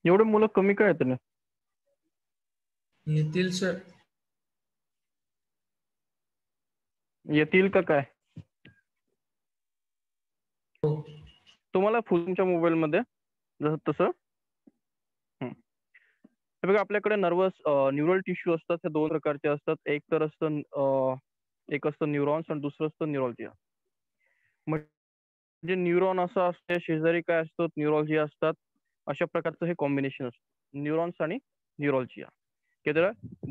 एवढे मुलं कमी काय आहेत ना? येतील सर. येतील का काय? हो. तुम्हाला तुमच्या मोबाईल मध्ये जसं तसं हे बघा, आपल्याकडे न्यूरल टिश्यू असतात. हे दोन प्रकारचे असतात. एक असतं न्यूरॉन्स आणि दुसरं असतं न्यूरोलजिया. म्हणजे न्यूरॉन असं असते, शेजारी काय असतं न्यूरोलजिया असतात. अशा प्रकारचं हे कॉम्बिनेशन असतं, न्यूरॉन्स आणि न्यूरोलजिया. त्याला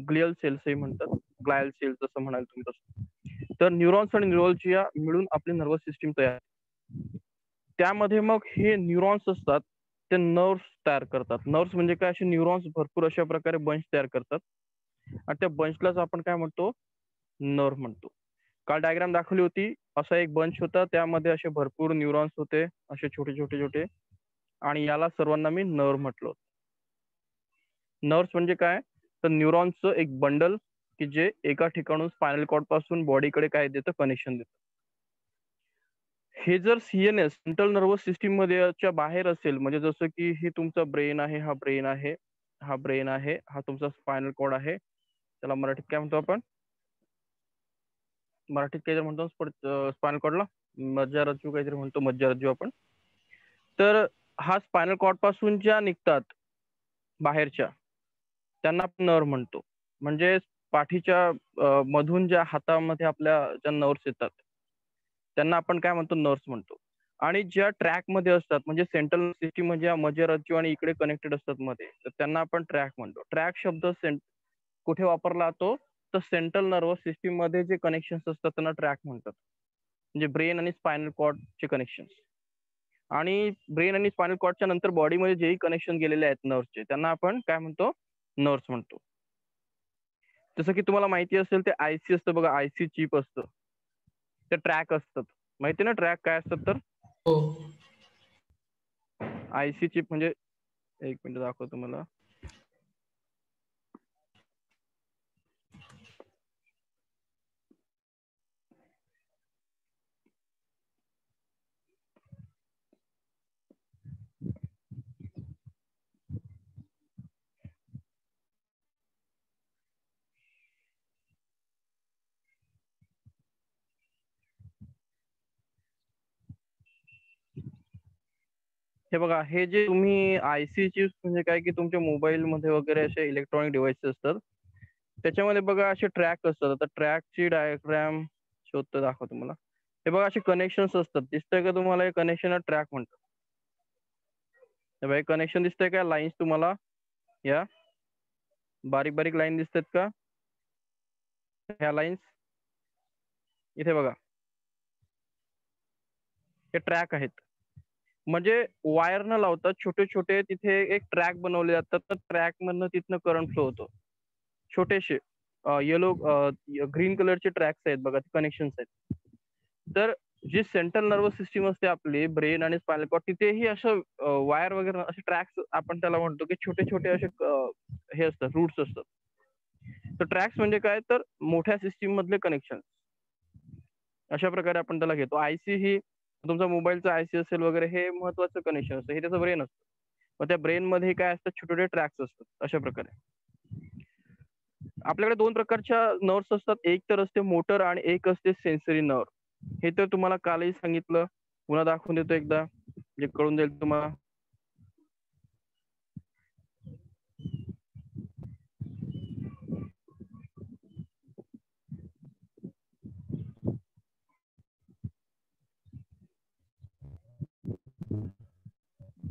ग्लियल सेल्सही म्हणतात, ग्लायल सेल्स जसं म्हणाल तुम्ही तसं. तर न्यूरॉन्स आणि न्यूरोलजिया मिळून आपली नर्वस सिस्टीम तयार. त्यामध्ये मग हे न्यूरॉन्स असतात, ते नर्व्स तयार करतात. नर्व्स म्हणजे काय, असे न्यूरॉन्स भरपूर अशा प्रकारे बंच तयार करतात आणि त्या बंचलाच आपण काय म्हणतो, नर्व्ह म्हणतो. काल डायग्राम दाखवली होती, असा एक बंच होता, त्यामध्ये असे भरपूर न्यूरॉन्स होते, असे छोटे छोटे छोटे, आणि याला सर्वांना मी नर्व्ह म्हटलं. नर्व्स म्हणजे काय, तर न्यूरॉन्सचं एक बंडल की जे एका ठिकाणून स्पायनल कॉर्ड पासून बॉडीकडे काय देतं, कनेक्शन देतं. हे जर सीएनएस सेंट्रल नर्वस सिस्टीम मध्ये बाहेर असेल, म्हणजे जसं की हे तुमचा ब्रेन आहे, हा ब्रेन आहे, हा ब्रेन आहे, हा तुमचा स्पायनल कॉर्ड आहे. त्याला मराठीत काय म्हणतो आपण, मराठीत काहीतरी म्हणतो स्पायनल कॉर्डला, मज्जारज्जू काहीतरी म्हणतो, मज्जारज्जू आपण. तर हा स्पायनल कॉर्ड पासून ज्या निघतात बाहेरच्या, त्यांना आपण नर्व्ह म्हणतो. म्हणजे पाठीच्या मधून ज्या हातामध्ये आपल्या ज्या नर्व्स येतात, त्यांना आपण काय म्हणतो, नर्व्स म्हणतो. आणि ज्या ट्रॅक मध्ये असतात, म्हणजे सेंट्रल सिस्टीम म्हणजे मज्जारज्जू आणि इकडे कनेक्टेड असतात मध्ये, तर त्यांना आपण ट्रॅक म्हणतो. ट्रॅक शब्द कुठे वापरला जातो, तर सेंट्रल नर्वस सिस्टीम मध्ये जे कनेक्शन्स असतात त्यांना ट्रॅक म्हणतात. म्हणजे ब्रेन आणि स्पायनल कॉर्डचे कनेक्शन. आणि ब्रेन आणि स्पायनल कॉर्डच्या नंतर बॉडीमध्ये जेही कनेक्शन गेलेले आहेत नर्व्सचे, त्यांना आपण काय म्हणतो, नर्व्स म्हणतो. जसं की तुम्हाला माहिती असेल, ते आयसी असतं बघा, आयसी चिप असतं, ते ट्रॅक असतात. माहिती ना ट्रॅक काय असतात तर? हो. आयसी चिप म्हणजे, एक मिनिट दाखवतो तुम्हाला. हे बघा, हे जे तुम्ही आयसी चिप्स म्हणजे काय, की तुमच्या मोबाईल मध्ये वगैरे असे इलेक्ट्रॉनिक डिव्हाइसेस असतात, त्याच्यामध्ये बघा असे ट्रॅक असतात. आता ट्रॅकची डायग्राम शोधतो, दाखवतो तुम्हाला. हे बघा, असे कनेक्शन्स असतात, दिसतंय का तुम्हाला, हे कनेक्शन ट्रॅक म्हणतात. हे बघा, कनेक्शन दिसतंय का, लाईन्स तुम्हाला, या बारीक बारीक लाईन दिसतात का, ह्या लाईन्स इथे बघा, हे ट्रॅक आहेत. म्हणजे वायर न लावता छोटे छोटे तिथे एक ट्रॅक बनवले जातात, तर ट्रॅक मधनं तिथनं करंट फ्लो होतो. छोटेसे येलो ग्रीन कलरचे ट्रॅक्स आहेत बघा, कनेक्शन्स आहेत. तर जी सेंट्रल नर्वस सिस्टीम असते आपली, ब्रेन आणि स्पायनल कॉर्ड, तिथेही असं वायर वगैरे असे ट्रॅक्स आपण त्याला म्हणतो, की छोटे छोटे असे हे असतात, रूट्स असतात. तर ट्रॅक्स म्हणजे काय, तर मोठ्या सिस्टीम मधले कनेक्शन. अशा प्रकारे आपण त्याला घेतो. आयसी ही तुमचा मोबाईलचा आयसी असेल वगैरे, हे महत्वाचं कनेक्शन असतं, हे त्याचं ब्रेन असतं. मग त्या ब्रेन मध्ये काय असतात, छोटे छोटे ट्रॅक्स असतात. अशा प्रकारे आपल्याकडे दोन प्रकारच्या नर्व्स असतात, एक तर असते मोटर आणि एक असते सेन्सरी नर्व. हे तर तुम्हाला कालही सांगितलं, पुन्हा दाखवून देतो एकदा, जे कळून जाईल तुम्हाला.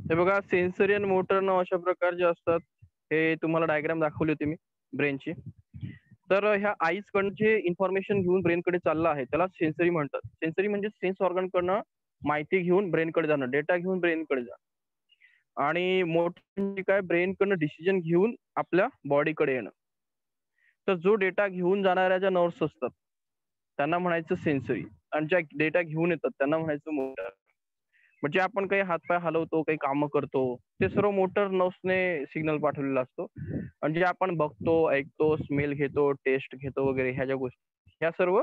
हे बघा, सेन्सरी आणि मोटर न अशा प्रकारचे असतात. हे तुम्हाला डायग्राम दाखवली होती मी ब्रेनची. तर ह्या आईज कडून जे इन्फॉर्मेशन घेऊन ब्रेनकडे चाललं आहे, त्याला सेन्सरी म्हणतात. सेन्सरी म्हणजे सेन्स ऑर्गन कडनं माहिती घेऊन ब्रेनकडे जाणं, डेटा घेऊन ब्रेनकडे जाणं. आणि मोटर म्हणजे काय, ब्रेन कडनं डिसिजन घेऊन आपल्या बॉडीकडे येणं. तर जो डेटा घेऊन जाणाऱ्या ज्या नर्व्स असतात, त्यांना म्हणायचं सेन्सरी, आणि ज्या डेटा घेऊन येतात त्यांना म्हणायचं मोटर. म्हणजे आपण काही हातपाय हलवतो, काही कामं करतो, ते सर्व मोटर नर्व्सने सिग्नल पाठवलेला असतो. आणि जे आपण बघतो, ऐकतो, स्मेल घेतो, टेस्ट घेतो वगैरे, ह्या ज्या गोष्टी, ह्या सर्व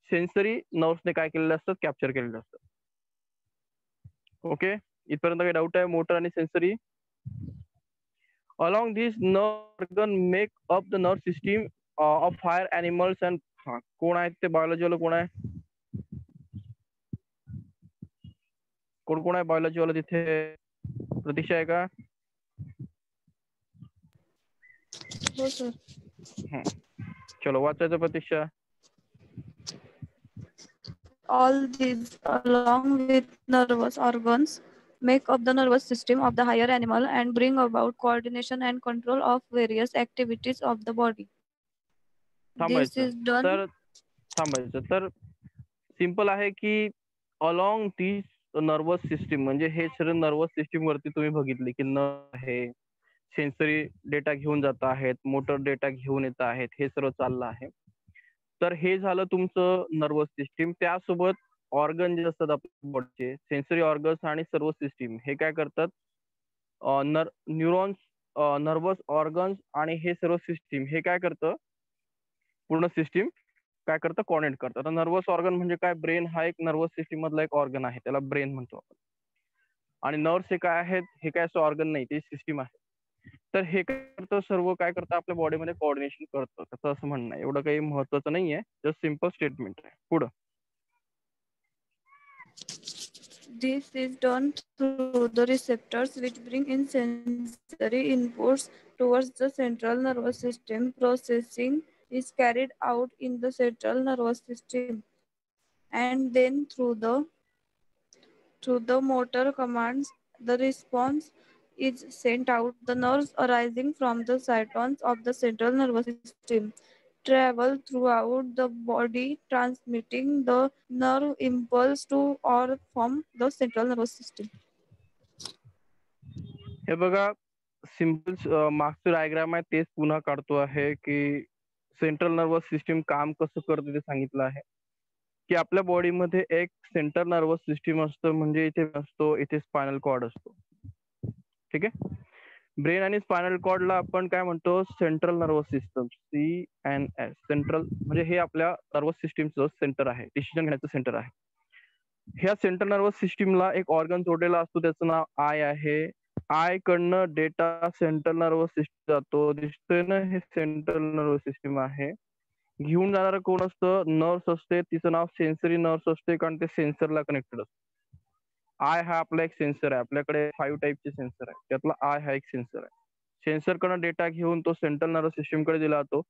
सेन्सरी नर्व्सने काय केलेलं असतं, कॅप्चर केलेलं असतं. ओके, इथपर्यंत काही डाऊट आहे, मोटर आणि sensory? Along this nerve organ make up the nerve system of higher animals and हा कोण आहेत ते बायोलॉजीवाला कोण आहे? कोण कोण आहे बायोलॉजीवाला तिथे? प्रतीक्षा आहे का? हो सर. चलो वाचायचं प्रतीक्षा. All these, along with nervous organs, make up the nervous system of the higher animal and bring about coordination and control of various activities of the body. This थांबायचं is done. तर तर simple आहे की along ती nervous system म्हणजे हे सर्व nervous system वरती तुम्ही बघितले की नर्व आहे, सेन्सरी डेटा घेऊन जात आहेत, मोटर डेटा घेऊन येत आहेत, हे सर्व चाललं आहे. तर हे झालं तुमचं नर्वस सिस्टीम. त्यासोबत ऑर्गन जे असतात आपल्या बॉडीचे सेन्सरी ऑर्गन्स आणि सर्व सिस्टीम हे काय करतात? न्यूरॉन्स, नर्वस ऑर्गन्स आणि हे सर्व सिस्टीम हे काय करतं? पूर्ण सिस्टीम काय करतं? कोऑर्डिनेट करतं. आता नर्वस ऑर्गन म्हणजे काय? ब्रेन हा एक नर्वस सिस्टीम मधला एक ऑर्गन आहे, त्याला ब्रेन म्हणतो आपण. आणि नर्व्स हे काय आहेत? हे काय असं ऑर्गन नाही, ते सिस्टीम आहे. तर हे काय करतं? सर्व काय करतं? आपल्या बॉडीमध्ये कोऑर्डिनेशन करतं. त्याचं असं म्हणणं आहे. एवढं काही महत्वाचं नाहीये, जस्ट सिंपल स्टेटमेंट आहे. पुढं. This is done through the receptors which bring in sensory inputs towards the central nervous system. Processing is carried out in the central nervous system and then through the motor commands the response is sent out. The nerves arising from the cytons of the central nervous system travel throughout the body, transmitting the nerve impulse to or from the central nervous system. हे बघा, simple मागचं diagram आहे तेच पुन्हा काढतो आहे की central nervous system काम कसं करते ते सांगितलं आहे. की आपल्या बॉडीमध्ये एक सेंट्रल नर्वस सिस्टीम असतं, म्हणजे इथे असतो, इथे स्पायनल कॉर्ड असतो. ठीक आहे. ब्रेन आणि स्पायनल कॉर्डला आपण काय म्हणतो? Central nervous system, CNS. Central म्हणजे हे आपल्या नर्वस सिस्टीमचं सेंटर आहे, डिसिजन घेण्याचं सेंटर आहे. ह्या सेंट्रल नर्वस सिस्टीमला एक ऑर्गन जोडलेला असतो, त्याचं नाव आय आहे. आय कडनं डेटा सेंट्रल नर्वस सिस्टम जातो. दिसतोय ना, हे सेंट्रल नर्वस सिस्टीम आहे. घेऊन जाणारं कोण असतं? नर्व्स असते, तिचं नाव सेन्सरी नर्व्स असते, कारण ते सेन्सरला कनेक्टेड असतं. आय हा आपला एक सेन्सर आहे. आपल्याकडे 5 टाईपचे सेन्सर आहे, त्यातला आय हा एक सेन्सर आहे. सेन्सरकडनं डेटा घेऊन तो सेंट्रल नर्वस सिस्टीमकडे दिला जातो.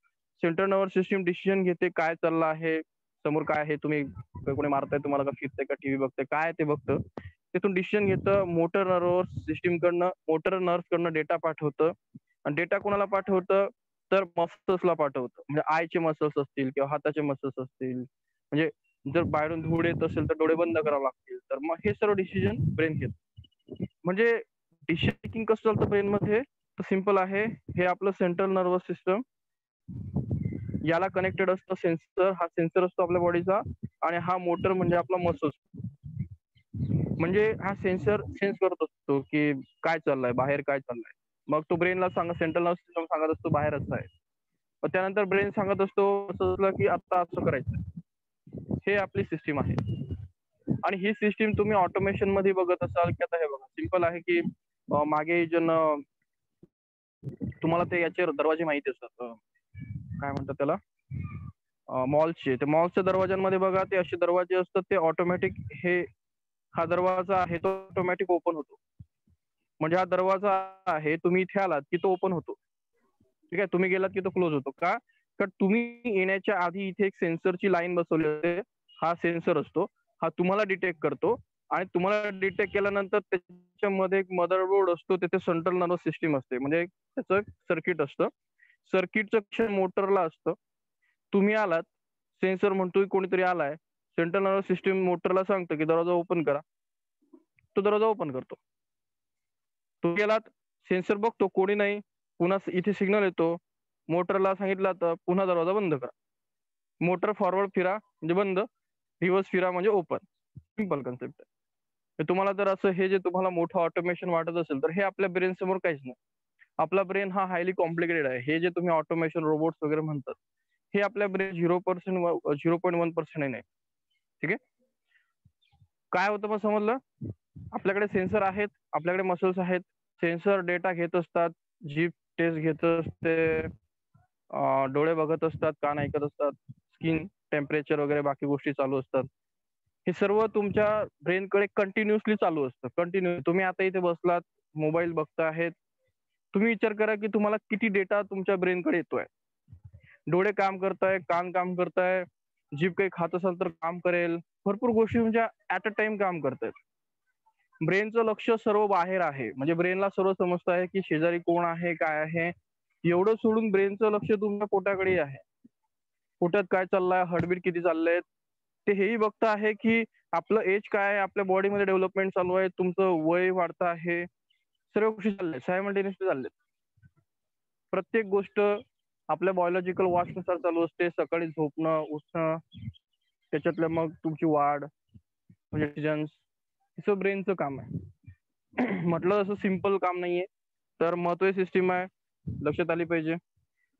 सेंट्रल नर्वस सिस्टीम डिसिजन घेते, काय चाललं आहे, समोर काय आहे, तुम्ही कोणी मारताय तुम्हाला, का फिरताय का टीव्ही बघताय, काय ते बघतं. तिथून डिसिजन घेतं. मोटर नर्वस सिस्टीम कडनं, मोटर नर्व्स कडनं डेटा पाठवतं. आणि डेटा कोणाला पाठवतं? तर मसल्सला पाठवतं. म्हणजे आयचे मसल्स असतील किंवा हाताचे मसल्स असतील. म्हणजे जर बाहेरून धूळ येत असेल तर डोळे बंद करावे लागतील. तर मग हे सर्व डिसिजन ब्रेन घेतं. म्हणजे डिसिजन मेकिंग कसं चालतं ब्रेन मध्ये? तर सिंपल आहे. हे आपलं सेंट्रल नर्वस सिस्टम, याला कनेक्टेड असतं सेन्सर. हा सेन्सर असतो आपल्या बॉडीचा. आणि हा मोटर म्हणजे आपला मसल्स. म्हणजे हा सेन्सर सेन्स करत असतो की काय चाललंय, बाहेर काय चाललंय. मग तो ब्रेनला सेंट्रल नर्वस सिस्टम सांगत असतो बाहेर असं आहे. मग त्यानंतर ब्रेन सांगत असतो असं की आता असं करायचं. हे आपली सिस्टीम आहे. आणि ही सिस्टीम तुम्ही ऑटोमेशन मध्ये बघत असाल की आता हे बघा, सिंपल आहे की मागे तुम्हाला ते याचे दरवाजे माहिती असतात, काय म्हणतात त्याला, मॉल्सचे. ते मॉल्सच्या दरवाजांमध्ये बघा, ते असे दरवाजे असतात, ते ऑटोमॅटिक, हा दरवाजा आहे तो ऑटोमॅटिक ओपन होतो. म्हणजे हा दरवाजा आहे, तुम्ही इथे आलात की तो ओपन होतो. ठीक आहे. तुम्ही गेलात की तो क्लोज होतो. का? तर तुम्ही येण्याच्या आधी इथे एक सेन्सरची लाईन बसवली असते. हा सेन्सर असतो, हा तुम्हाला डिटेक्ट करतो. आणि तुम्हाला डिटेक्ट केल्यानंतर त्याच्यामध्ये एक मदरबोर्ड असतो, तिथे सेंट्रल नर्वस सिस्टीम असते, म्हणजे त्याचं सर्किट असतं. सर्किटचं मोटरला असतं. तुम्ही आलात, सेन्सर म्हणतोय कोणीतरी आलाय, सेंट्रल नर्वस सिस्टीम मोटरला सांगतं की दरवाजा ओपन करा. तो दरवाजा ओपन करतो. तुम्ही गेलात, सेन्सर बघतो कोणी नाही, पुन्हा इथे सिग्नल येतो, मोटरला सांगितलं तर पुन्हा दरवाजा बंद करा. मोटर फॉरवर्ड फिरा म्हणजे बंद, रिव्हर्स फिरा म्हणजे ओपन. सिंपल कन्सेप्ट आहे. तुम्हाला जर असं हे जे तुम्हाला मोठं ऑटोमेशन वाटत असेल, तर हे आपल्या ब्रेन समोर काहीच नाही. आपला ब्रेन हा हायली कॉम्प्लिकेटेड आहे. हे जे तुम्ही ऑटोमेशन रोबोट्स वगैरे म्हणतात, हे आपल्या ब्रेन 0.1% नाही. ठीक आहे. काय होतं मग समजलं? आपल्याकडे सेन्सर आहेत, आपल्याकडे मसल्स आहेत. सेन्सर डेटा घेत असतात, जीभ टेस्ट घेत असते, डोळे बघत असतात, कान ऐकत असतात, स्किन टेम्परेचर वगैरे बाकी गोष्टी चालू असतात. हे सर्व तुमच्या ब्रेनकडे कंटिन्युअसली चालू असतं. कंटिन्यू तुम्ही आता इथे बसलात, मोबाईल बघता आहेत. तुम्ही विचार करा की तुम्हाला किती डेटा तुमच्या ब्रेनकडे येतोय. डोळे काम करताय, कान काम करताय, जीभ काही खात असाल तर काम करेल. भरपूर गोष्टी तुमच्या ऍट अ टाइम काम करतायत. ब्रेनचं लक्ष सर्व बाहेर आहे. म्हणजे ब्रेनला सर्व समजत आहे की शेजारी कोण आहे, काय आहे. एवढं सोडून ब्रेनचं लक्ष तुमच्या पोटाकडे आहे. पोटात काय चाललंय, हार्टबीट किती चाललंय, ते हेही बघत आहे की आपलं एज काय आहे, आपल्या बॉडीमध्ये डेव्हलपमेंट चालू आहे, तुमचं वय वाढतं आहे. सर्व गोष्टी चालल्या सायमल्टेनियसली चालल्यात. प्रत्येक गोष्ट आपल्या बायोलॉजिकल वॉचनुसार चालू असते. सकाळी झोपणं, उठणं, त्याच्यातलं मग तुमची वाढ म्हणजे डिसिजन्स, हे ब्रेनचं काम आहे. म्हटलं तसं सिम्पल काम नाहीये. तर महत्वाची सिस्टीम आहे, लक्षात आली पाहिजे.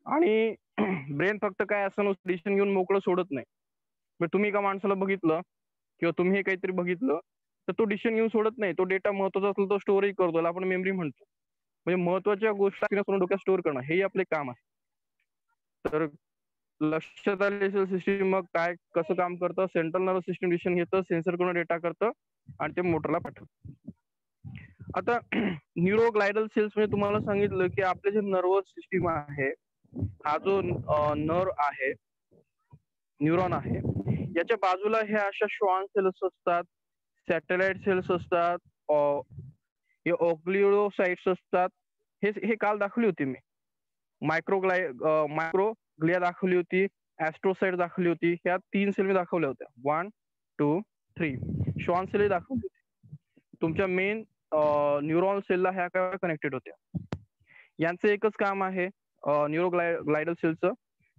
आणि ब्रेन फक्त काय असं डिसिजन घेऊन मोकळं सोडत नाही. मग तुम्ही एका माणसाला बघितलं किंवा तुम्ही काहीतरी बघितलं तर तो डिसिजन घेऊन सोडत नाही. तो डेटा महत्वाचा असेल तो स्टोअरही करतो, त्याला आपण मेमरी म्हणतो. म्हणजे महत्वाच्या गोष्टी डोक्यात स्टोअर करणं हे आपले काम आहे. तर लक्षात आली असेल सिस्टीम मग काय कसं काम करतं. सेंट्रल नर्वस सिस्टीम डिसिजन घेतं, सेन्सर कडून डेटा करतं आणि ते मोटरला पाठवतं. आता न्यूरोग्लायडल सेल्स म्हणजे तुम्हाला सांगितलं की आपले जे नर्वस सिस्टीम आहे, हा जो नर्व आहे, न्यूरॉन आहे, याच्या बाजूला ह्या अशा श्वान सेल्स असतात, सॅटेलाइट सेल्स असतात, हे ऑक्लिओसाइट्स असतात. हे काल दाखवली होती मी. मायक्रोग्लिया दाखवली होती, ऍस्ट्रोसाइट दाखवली होती. ह्या 3 सेल मी दाखवल्या होत्या. 1, 2, 3 श्वान सेल दाखवली होती. तुमच्या मेन न्यूरॉन सेलला ह्या काय कनेक्टेड होत्या. यांचं एकच काम आहे न्यूरोग्लायडल सेलचं,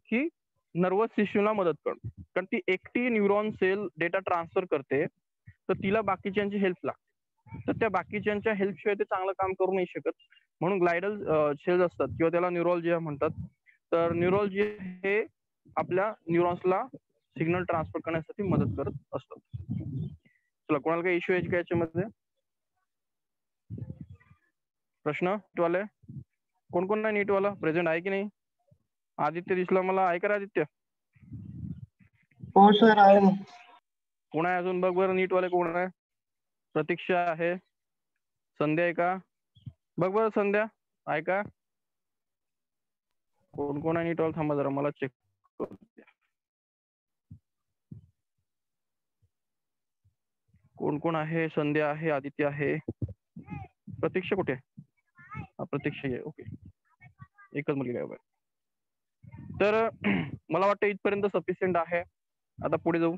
की नर्वस सिस्टीमला मदत करणं. कारण ती एकटी न्यूरॉन सेल डेटा ट्रान्सफर करते, तर तिला बाकीच्यांची हेल्प लागते. तर त्या बाकीच्यांच्या हेल्पशिवाय ते चांगलं काम करू नाही शकत. म्हणून ग्लायडल सेल्स असतात किंवा त्याला न्यूरोलॉजिया म्हणतात. तर न्यूरोलॉजी हे आपल्या न्यूरॉन्सला सिग्नल ट्रान्सफर करण्यासाठी मदत करत असतात. चला, कोणाला काही इश्यू आहे का याच्यामध्ये? प्रश्न वाले कोण कोण नाही नीटवाला प्रेझेंट आहे की नाही? आदित्य दिसला मला. आहे का रे आदित्य? हो सर आहे ना. कोण आहे अजून? बघ बरं नीटवाले कोण आहे. प्रतीक्षा आहे, संध्या आहे का? बघ बरं संध्या आहे का? कोण कोण आहे नीटवाला? थांबा जरा मला चेक करू द्या. कोण कोण आहे? संध्या आहे, आदित्य आहे, प्रतीक्षा कुठे आहे? प्रतीक्षा आहे. ओके, एकच मुलगी आहे. तर मला वाटतं इथपर्यंत सफिशियंट आहे. आता पुढे जाऊ.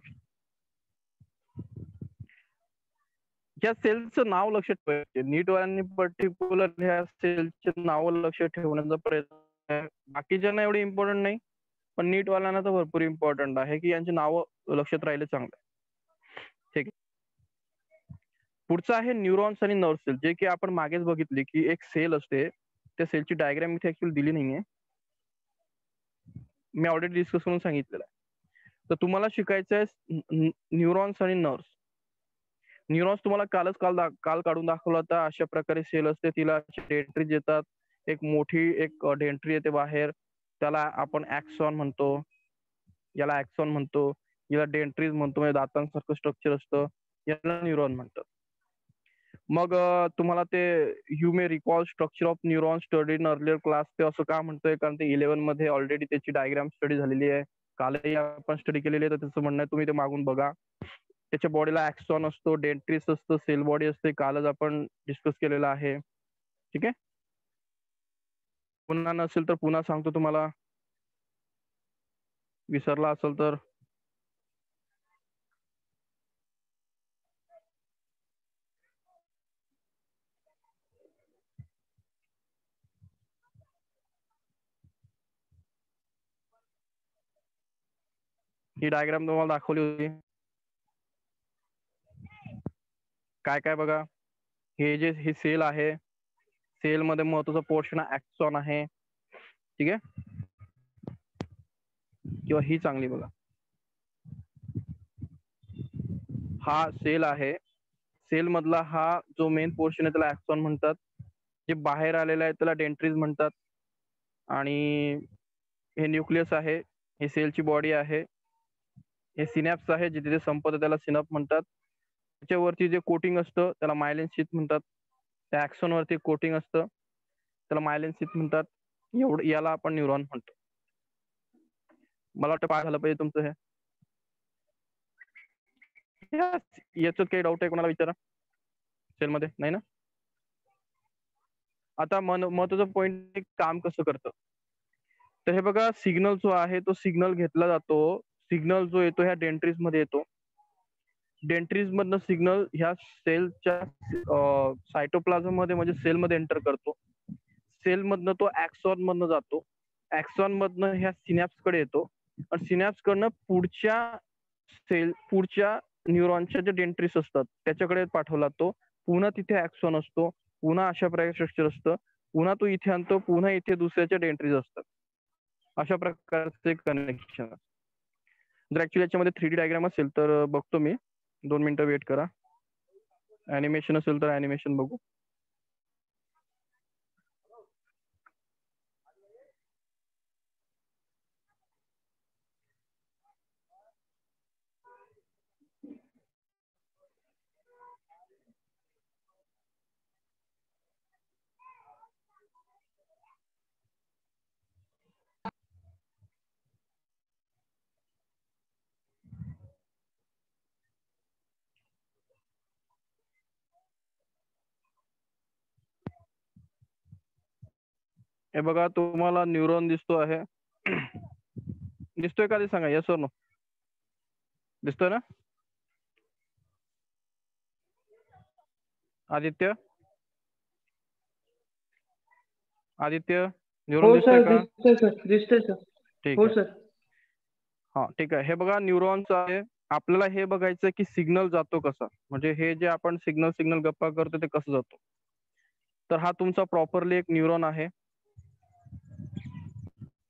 या सेलचं नाव लक्षात ठेवायचे. नीटवाल्यांनी पर्टिक्युलर ह्या सेलचे नाव लक्षात ठेवण्याचा प्रयत्न आहे. बाकीच्यांना एवढी इम्पॉर्टंट नाही, पण नीटवाल्यांना तर भरपूर इम्पॉर्टंट आहे की यांची नावं लक्षात राहिले चांगलं. ठीक आहे. पुढचं आहे न्यूरॉन्स आणि नर्व सेल, जे की आपण मागेच बघितले की एक सेल असते. त्या सेलची डायग्राम इथे ऍक्च्युअली दिली नाहीये, मी ऑलरेडी डिस्कस करून सांगितलेलं आहे. तर तुम्हाला शिकायचं आहे न्यूरॉन्स आणि नर्व्स. न्यूरॉन्स तुम्हाला काल काढून दाखवला होता. अशा प्रकारे सेल असते, तिला डेंट्रीज येतात. एक मोठी एक डेंट्री येते बाहेर, त्याला आपण ऍक्सॉन म्हणतो, याला ऍक्सॉन म्हणतो, याला डेंट्रीज म्हणतो. म्हणजे दातांसारखं स्ट्रक्चर असतं, याला न्यूरॉन म्हणतात. मग तुम्हाला ते you may recall structure of neuron study in earlier class, ते असं का म्हणतोय? कारण ते 11 मध्ये ऑलरेडी त्याची डायग्राम स्टडी झालेली आहे. कालही आपण स्टडी केलेली आहे. तर त्याचं म्हणणं आहे तुम्ही ते मागून बघा. त्याच्या बॉडीला ऍक्सॉन असतो, डेंट्रिस असतं, सेल बॉडी असते. कालच आपण डिस्कस केलेलं आहे. ठीक आहे. पुन्हा नसेल तर पुन्हा सांगतो तुम्हाला, विसरला असेल तर. ही डायग्राम तुम्हाला दाखवली होती. काय काय बघा, हे सेल आहे. सेल मध्ये महत्वाचा पोर्शन ऍक्सॉन आहे. ठीक आहे. किंवा ही चांगली बघा, हा सेल आहे. सेल मधला हा जो मेन पोर्शन आहे त्याला ऍक्सॉन म्हणतात. जे बाहेर आलेलं आहे त्याला डेंट्रीज म्हणतात. आणि हे न्यूक्लियस आहे, हे सेलची बॉडी आहे, हे सिनॅप्स आहे, जिथे ते संपतं त्याला सिनॅप म्हणतात. त्याच्यावरती जे कोटिंग असतं त्याला मायलिन शीथ म्हणतात. त्या ॲक्सॉन वरती कोटिंग असतं त्याला मायलिन शीथ म्हणतात. एवढं याला आपण न्यूरॉन म्हणतो. मला वाटतं पाठ झालं पाहिजे तुमचं हे. याच्यात काही डाऊट आहे कोणाला विचारा सेलमध्ये? नाही ना? आता महत्वाचं पॉईंट काम कसं करतं. तर हे बघा, सिग्नल जो आहे तो सिग्नल घेतला जातो. सिग्नल जो येतो ह्या डेंट्रीज मध्ये येतो. डेंट्रीज मधनं सिग्नल ह्या सेलच्या सायटोप्लाझम मध्ये म्हणजे सेलमध्ये एंटर करतो. सेल मधनं तो ॲक्सॉन मधनं जातो. ॲक्सॉन मधनं ह्या सिनॅप्स कडे येतो आणि सिनॅप्स कडनं पुढच्या न्यूरॉनच्या जे डेंट्रीज असतात त्याच्याकडे पाठवला तो. पुन्हा तिथे ॲक्सॉन असतो, पुन्हा अशा प्रकारे स्ट्रक्चर असतं, पुन्हा तो इथे आणतो, पुन्हा इथे दुसऱ्याच्या डेंट्रीज असतात. अशा प्रकारचे कनेक्शन. जर ऍक्च्युली याच्यामध्ये 3D डायग्राम असेल तर बघतो मी. 2 मिनिटं वेट करा. ॲनिमेशन असेल तर ॲनिमेशन बघू. हे बघा, तुम्हाला न्यूरॉन दिसतो आहे. दिसतोय का ते सांगा, येस और नो? दिसतोय ना आदित्य? आदित्य, न्यूरॉन हो दिसतोय सर, का? दिसतोय सर, दिसतोय सर. ठीक हो आहे. सर. हा ठीक आहे. हे बघा, न्यूरॉन्स आहे. आपल्याला हे बघायचं की सिग्नल जातो कसा, म्हणजे हे जे आपण सिग्नल सिग्नल गप्पा करतो ते कसं जातो. तर हा तुमचा प्रॉपरली एक न्यूरॉन आहे.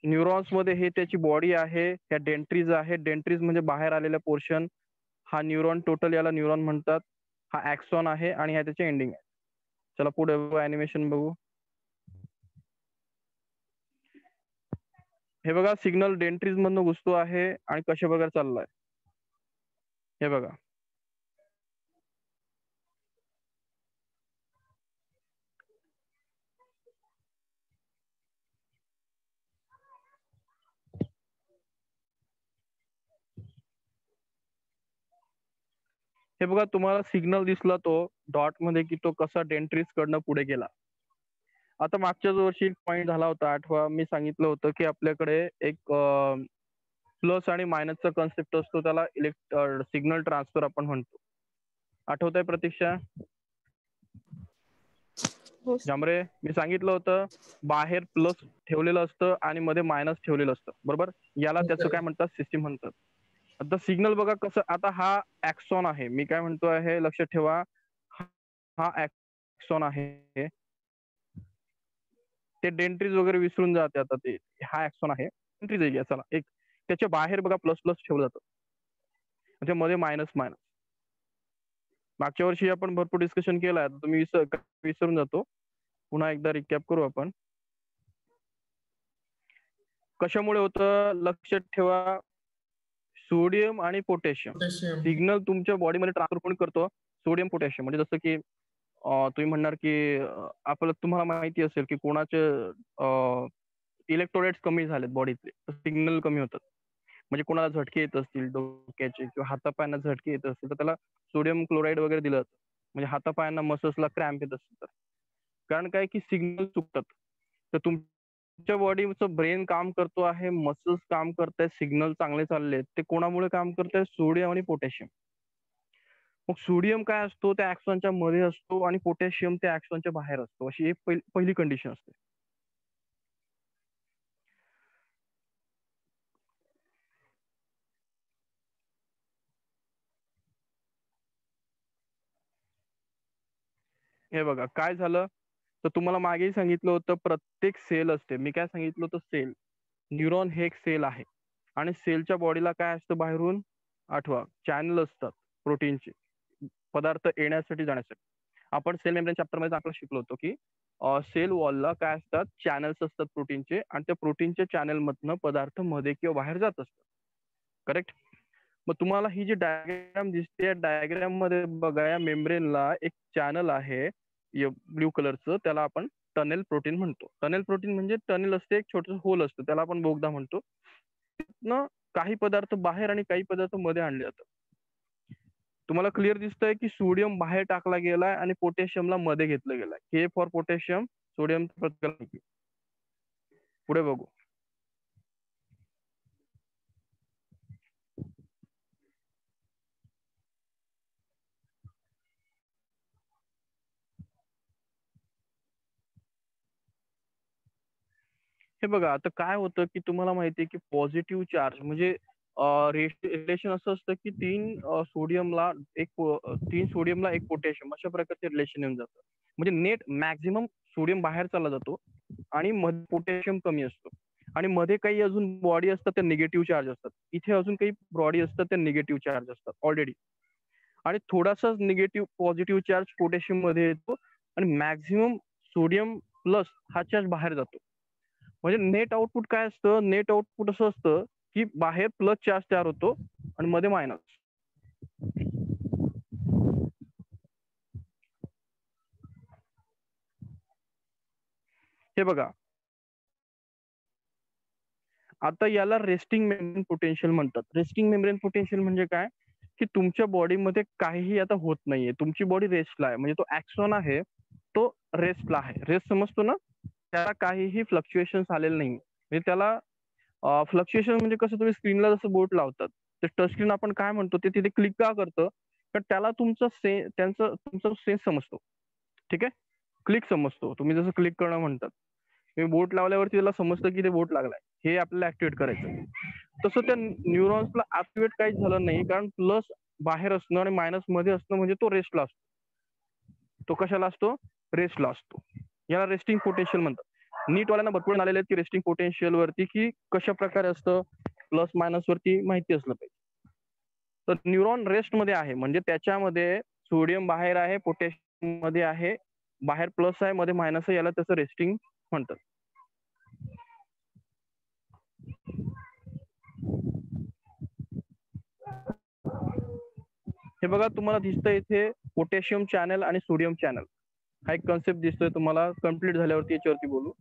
न्यूरॉन्स मध्ये हे त्याची बॉडी आहे, ह्या डेंट्रीज आहे. डेंट्रीज म्हणजे बाहेर आलेला पोर्शन. हा न्यूरॉन, टोटल याला न्यूरॉन म्हणतात. हा ॲक्सॉन आहे आणि हा त्याची एंडिंग आहे. चला पुढे बघू, ॲनिमेशन बघू. हे बघा, सिग्नल डेंट्रीज मधनं घुसतो आहे आणि कशा प्रकारे चाललाय हे बघा. हे बघा, तुम्हाला सिग्नल दिसला तो डॉट मध्ये की तो कसा डेंट्रीज कडनं पुढे गेला. आता मागच्याच वर्षी एक पॉईंट झाला होता, आठवा. मी सांगितलं होतं की आपल्याकडे एक प्लस आणि मायनसचा कन्सेप्ट असतो, त्याला सिग्नल ट्रान्सफर आपण म्हणतो. आठवत आहे प्रतीक्षा? हो जांभरे, मी सांगितलं होतं बाहेर प्लस ठेवलेलं असतं आणि मध्ये मायनस ठेवलेलं असतं, बरोबर? याला त्याचं काय म्हणतात, सिस्टीम म्हणतात. आता सिग्नल बघा कसं. आता हा ॲक्सॉन आहे, मी काय म्हणतो आहे लक्षात ठेवा. हा ॲक्सॉन आहे. ते डेंट्रीज वगैरे विसरून जाते आता. ते हा ॲक्सॉन आहे, डेंट्रीज आहे. चला, एक त्याच्या बाहेर बघा प्लस प्लस ठेवलं जातं, म्हणजे मध्ये मायनस मायनस. मागच्या वर्षी आपण भरपूर डिस्कशन केलं, आता तुम्ही विसरून जातो. पुन्हा एकदा रिकॅप करू आपण. कशामुळे होतं लक्षात ठेवा. सोडियम आणि पोटॅशियम सिग्नल तुमच्या बॉडीमध्ये ट्रान्सफर कोण करतो? Sodium potassium. म्हणजे जसं की तुम्ही म्हणणार की आपलं तुम्हाला माहिती असेल की कोणाचे इलेक्ट्रोलाइट्स कमी झालेत बॉडीतले, तर सिग्नल कमी होतात. म्हणजे कोणाला झटके येत असतील डोक्याचे किंवा हातापायांना झटके येत असतील तर त्याला सोडियम क्लोराईड वगैरे दिलं जातं. म्हणजे हातापायांना मसल्सला क्रॅम्प येत असतील तर. कारण काय की सिग्नल चुकतात. तर तुमच्या बॉडीचं ब्रेन काम करतो आहे, मसल्स काम करतायत, सिग्नल चांगले चालले, ते कोणामुळे काम करतायत? सोडियम आणि पोटॅशियम. मग सोडियम काय असतो, त्या ॲक्सॉनच्या मध्ये असतो आणि पोटॅशियम त्या ॲक्सॉनच्या बाहेर असतो. अशी एक पहिली कंडिशन असते. हे बघा काय झालं. तर तुम्हाला मागेही सांगितलं होतं प्रत्येक सेल असते. मी काय सांगितलं होतं, सेल. न्यूरॉन हे एक सेल आहे आणि सेलच्या बॉडीला काय असतं बाहेरून? आठवा, चॅनल असतात प्रोटीनचे, पदार्थ येण्यासाठी जाण्यासाठी. आपण सेल मेम्ब्रेन चॅप्टरमध्ये आपलं शिकलो होतो की सेल वॉलला काय असतात, चॅनल्स असतात प्रोटीनचे, आणि त्या प्रोटीनच्या चॅनलमधनं पदार्थ मध्ये किंवा बाहेर जात असतात. करेक्ट. मग तुम्हाला ही जी डायग्राम दिसते, या डायग्राम मध्ये बघा, या मेम्ब्रेनला एक चॅनल आहे ब्ल्यू कलरचं, त्याला आपण टनेल प्रोटीन म्हणतो. टनेल प्रोटीन म्हणजे टनेल असते, एक छोटं होल असतं, त्याला आपण बोगदा म्हणतो. तिथनं काही पदार्थ बाहेर आणि काही पदार्थ मध्ये आणले जातात. तुम्हाला क्लिअर दिसतंय की सोडियम बाहेर टाकला गेलाय आणि पोटॅशियमला मध्ये घेतलं गेलाय. के फॉर पोटॅशियम, सोडियम पुढे बघू. हे बघा, आता काय होतं की तुम्हाला माहिती आहे की पॉझिटिव्ह चार्ज म्हणजे रिलेशन असं असतं की तीन सोडियमला एक पोटॅशियम अशा प्रकारचे रिलेशन येऊन जातं. म्हणजे नेट मॅक्झिमम सोडियम बाहेर चालला जातो आणि मध्ये पोटॅशियम कमी असतो. आणि मध्ये काही अजून बॉडी असतात त्या निगेटिव्ह चार्ज असतात. इथे अजून काही बॉडी असतात त्या निगेटिव्ह चार्ज असतात ऑलरेडी. आणि थोडासा निगेटिव्ह पॉझिटिव्ह चार्ज पोटॅशियम मध्ये येतो आणि मॅक्झिमम सोडियम प्लस हा चार्ज बाहेर जातो. म्हणजे नेट आउटपुट काय असतं, नेट आउटपुट असं असतं की बाहेर प्लस चार्ज तयार होतो आणि मध्ये मायनस. हे बघा, आता याला रेस्टिंग मेम्ब्रेन पोटेन्शियल म्हणतात. रेस्टिंग मेम्ब्रेन पोटेन्शियल म्हणजे काय, की तुमच्या बॉडीमध्ये काहीही आता होत नाहीये, तुमची बॉडी रेस्टला आहे. म्हणजे तो ऍक्सॉन आहे तो रेस्टला आहे. रेस्ट समजतो ना, त्याला काहीही फ्लक्च्युएशन आलेलं नाही. म्हणजे त्याला फ्लक्च्युएशन म्हणजे कसं, तुम्ही स्क्रीनला जसं बोट लावतात, ते टच स्क्रीन आपण काय म्हणतो, ते तिथे क्लिक का करतं, तर त्याला तुमचा सेन्स समजतो. ठीक आहे, क्लिक समजतो. तुम्ही जसं क्लिक करणं म्हणतात, तुम्ही बोट लावल्यावरती त्याला समजतं की ते बोट लागलाय, हे आपल्याला ऍक्टिव्हेट करायचं. तसं त्या न्यूरॉन्सला ऍक्टिव्हेट काहीच झालं नाही, कारण प्लस बाहेर असणं आणि मायनस मध्ये असणं म्हणजे तो रेस्टला असतो. तो कशाला असतो, रेस्टला असतो. याला रेस्टिंग पोटेन्शियल म्हणतात. नीटवाल्यांना भरपूर आलेले आहेत की रेस्टिंग पोटेन्शियल वरती की कशा प्रकारे असतं, प्लस मायनस वरती माहिती असलं पाहिजे. तर न्यूरॉन रेस्ट मध्ये आहे म्हणजे त्याच्यामध्ये सोडियम बाहेर आहे, पोटॅशियम मध्ये आहे, बाहेर प्लस आहे, मध्ये मायनस आहे, याला त्याचं रेस्टिंग म्हणतात. हे बघा, तुम्हाला दिसतंय इथे पोटॅशियम चॅनल आणि सोडियम चॅनल हा एक कन्सेप्ट दिसतोय तुम्हाला. कम्प्लीट झाल्यावरती याच्यावरती बोलू.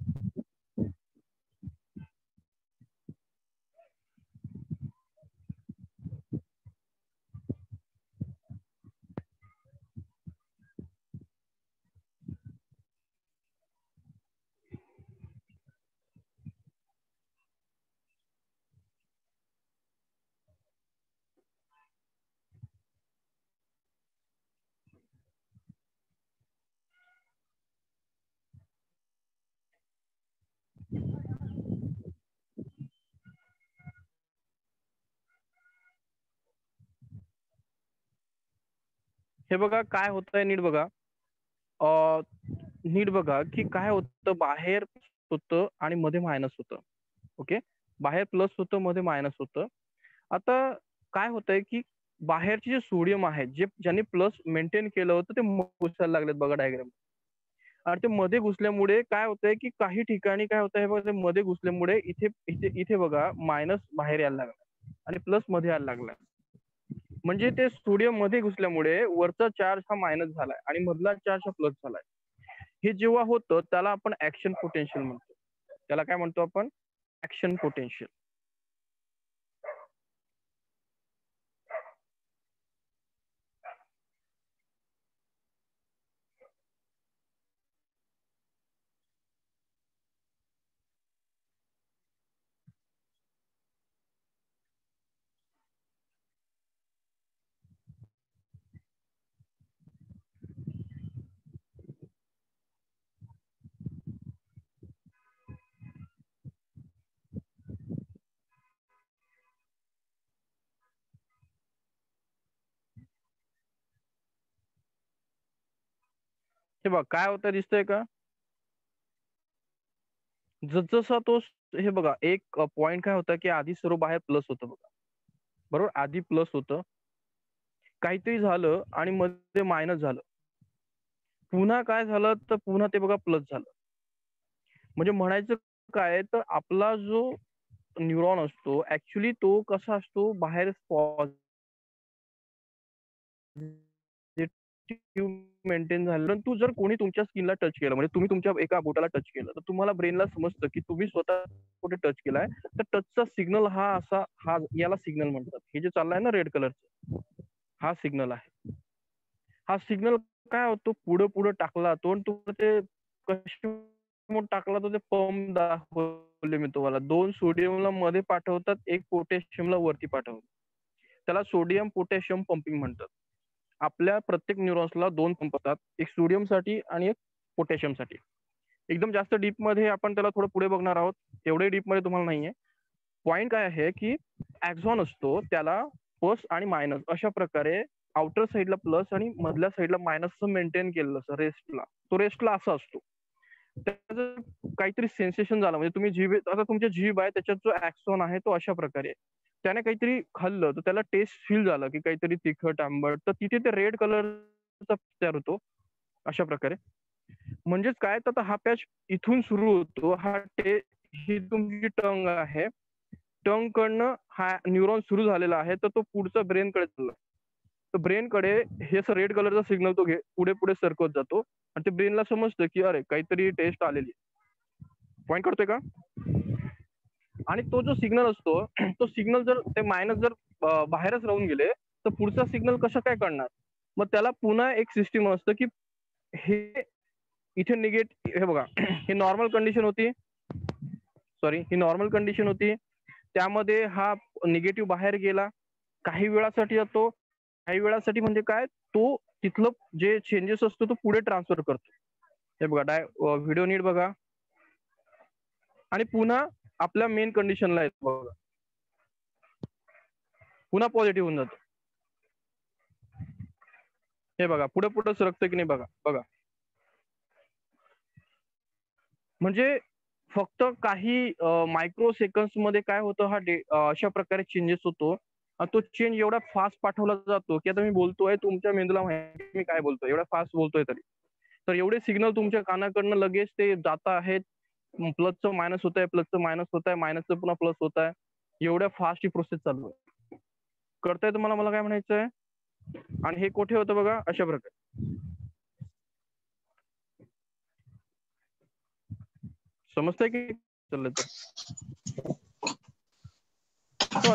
हे बघा काय होतंय, नीट बघा. नीट बघा की काय होतं, बाहेर होतं आणि मध्ये मायनस होतं. ओके, बाहेर प्लस होतं, मध्ये मायनस होतं. आता काय होतंय की बाहेरचे जे सोडियम आहे, ज्यांनी प्लस मेंटेन केलं होतं, ते घुसायला लागलेत बघा डायग्राम. आणि ते मध्ये घुसल्यामुळे काय होतंय की काही ठिकाणी काय होतंय, हे बघा, ते मध्ये घुसल्यामुळे इथे इथे इथे बघा मायनस बाहेर यायला लागला आणि प्लस मध्ये यायला लागला. म्हणजे ते सोडियम मध्ये घुसल्यामुळे वरचा चार्ज हा मायनस झालाय आणि मधला चार्ज हा प्लस झालाय. हे जेव्हा होतं त्याला आपण ऍक्शन पोटेन्शियल म्हणतो. त्याला काय म्हणतो आपण, ऍक्शन पोटेन्शियल. हे बघ काय होतं, दिसतंय का, जसजसा तो हे बघा, एक पॉइंट काय होता की आधी सर्व बाहेर प्लस होतं बघा, बरोबर, आधी प्लस होतं, काहीतरी झालं आणि मध्ये मायनस झालं. पुन्हा काय झालं तर पुन्हा ते बघा प्लस झालं. म्हणजे म्हणायचं काय तर आपला जो न्यूरॉन असतो ऍक्च्युली तो कसा असतो बाहेर मेंटेन झालं. परंतु जर कोणी तुमच्या स्किनला टच केलं म्हणजे तुम्ही तुमच्या एका बोटाला टच केलं तर तुम्हाला ब्रेनला समजतं की तुम्ही स्वतः कुठे टच केलाय. तर टचचा सिग्नल हा असा हा याला सिग्नल म्हणतात. हे जे चाललंय ना रेड कलरचं हा सिग्नल आहे. हा सिग्नल काय होतो पुढे पुढे टाकला तो आणि तुम्हाला ते कशामुळे टाकला तर ते पंप दाखवले मी तुम्हाला. 2 सोडियमला मध्ये पाठवतात, 1 पोटॅशियमला वरती पाठवतात. त्याला सोडियम पोटॅशियम पंपिंग म्हणतात. आपल्या प्रत्येक न्यूरॉन्सला 2 पंप असतात. एक सोडियमसाठी आणि एक पोटॅशियमसाठी. एकदम जास्त डीपमध्ये आपण त्याला थोडं पुढे बघणार आहोत. एवढे डीपमध्ये तुम्हाला नाहीये. पॉइंट काय आहे की ॲक्झॉन असतो त्याला प्लस आणि मायनस अशा प्रकारे आउटर साइडला प्लस आणि मधल्या साइडला मायनसचं मेंटेन केलेलं असतं रेस्टला. तो रेस्टला असा असतो. त्याचं काहीतरी सेन्सेशन झालं म्हणजे तुम्ही जीभ आता तुमच्या जीभ आहे त्याच्यात जो ॲक्सॉन आहे तो अशा प्रकारे आहे. त्याने काहीतरी खाल्लं तर त्याला टेस्ट फील झालं की काहीतरी तिखट, आंबट तर तिथे ते रेड कलरचा तयार होतो अशा प्रकारे. म्हणजेच काय तर आता हा पॅच इथून सुरू होतो. ही तुमची टंग आहे. टंग कडनं हा न्यूरॉन सुरू झालेला आहे तर तो पुढचा ब्रेनकडे चालला. तर ब्रेनकडे हे असं रेड कलरचा सिग्नल तो पुढे पुढे सरकत जातो आणि ते ब्रेनला समजतं की अरे काहीतरी टेस्ट आलेली. पॉईंट करतोय का? आणि तो जो सिग्नल असतो तो सिग्नल जर ते मायनस जर बाहेरच राहून गेले तर पुढचा सिग्नल कसं काय कळणार? मग त्याला पुन्हा एक सिस्टीम असतं की हे इथे हे बघा ही नॉर्मल कंडिशन होती. सॉरी ही नॉर्मल कंडिशन होती. त्यामध्ये हा निगेटिव्ह बाहेर गेला. काही वेळासाठी जातो. काही वेळासाठी म्हणजे काय तो तिथलं जे चेंजेस असतो तो पुढे ट्रान्सफर करतो. हे बघा व्हिडिओ नीट बघा. आणि पुन्हा आपल्या मेन कंडिशनला येतो बघा. पुन्हा पॉझिटिव्ह होऊन जातो. हे बघा पुढे पुढे सरकतं की नाही बघा बघा. म्हणजे फक्त काही मायक्रो सेकंड्स मध्ये काय होतं अशा प्रकारे चेंजेस होतो. तो चेंज एवढा फास्ट पाठवला जातो की आता मी बोलतोय तुमच्या मेंदूला माहिती मी काय बोलतोय एवढा फास्ट बोलतोय तरी. तर एवढे सिग्नल तुमच्या कानाकडनं लगेच ते जात आहेत. प्लसचं मायनस होत आहे, प्लसचं मायनस होत आहे, मायनसचं पुन्हा प्लस होत आहे. एवढ्या फास्ट ही प्रोसेस चालू आहे. कळतंय तुम्हाला मला काय म्हणायचंय? आणि हे कुठे होतं बघा अशा प्रकारे. समजतंय की चाललंय तर?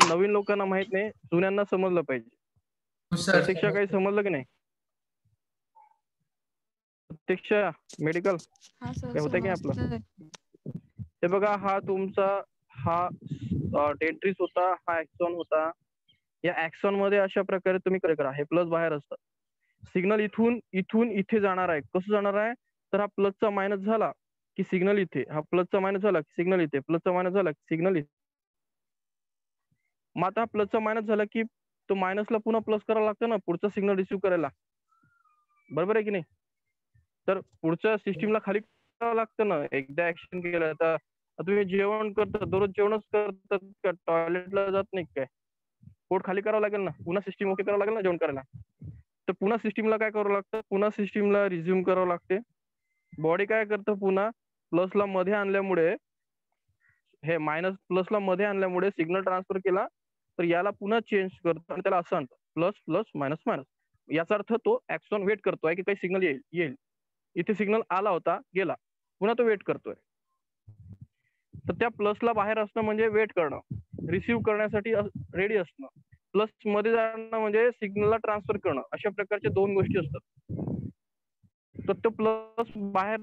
नवीन लोकांना माहित नाही, जुन्यांना समजलं पाहिजे. सर प्रतीक्षा काही समजलं की नाही? प्रतीक्षा मेडिकल हा सर काय होतंय की आपलं? समजतंय. हे बघा हा तुमचा हा डेंड्रिस होता, हा ॲक्सॉन होता. या ॲक्सॉन मध्ये अशा प्रकारे तुम्ही करा. हे प्लस बाहेर असतं. सिग्नल इथून इथून इथे जाणार आहे. कसं जाणार आहे? तर हा प्लसचा मायनस झाला की सिग्नल इथे. हा प्लसचा मायनस झाला की सिग्नल इथे. प्लसचा मायनस झाला की सिग्नल इथे. मग आता प्लसचा मायनस झाला की तो मायनसला पुन्हा प्लस करावा लागतं ना पुढचा सिग्नल रिसिव्ह करायला. बरोबर आहे की नाही? तर पुढच्या सिस्टीमला खाली करावं लागतं ना एकदा ऍक्शन केलं तर. तुम्ही जेवण करता दररोज जेवणच करतात का टॉयलेटला जात नाही काय? पोट खाली करावं लागेल ना पुन्हा सिस्टीम ओके करावं लागेल ना जेवण करायला. तर पुन्हा सिस्टीमला काय करावं लागतं पुन्हा सिस्टीमला रिझ्यूम करावं लागते. बॉडी काय करतं पुन्हा प्लसला मध्ये आणल्यामुळे हे मायनस प्लसला मध्ये आणल्यामुळे सिग्नल ट्रान्सफर केला तर याला पुन्हा चेंज करतो आणि त्याला असं आणतो प्लस प्लस मायनस मायनस. याचा अर्थ तो ऍक्सॉन वेट करतोय की काही सिग्नल येईल. इथे सिग्नल आला होता गेला पुन्हा तो वेट करतोय. तर त्या प्लसला बाहेर असणं म्हणजे वेट करणं, रिसिव्ह करण्यासाठी रेडी असणं. प्लस मध्ये जाणं म्हणजे सिग्नलला ट्रान्सफर करणं. अशा प्रकारच्या 2 गोष्टी असतात. तर तो प्लस बाहेर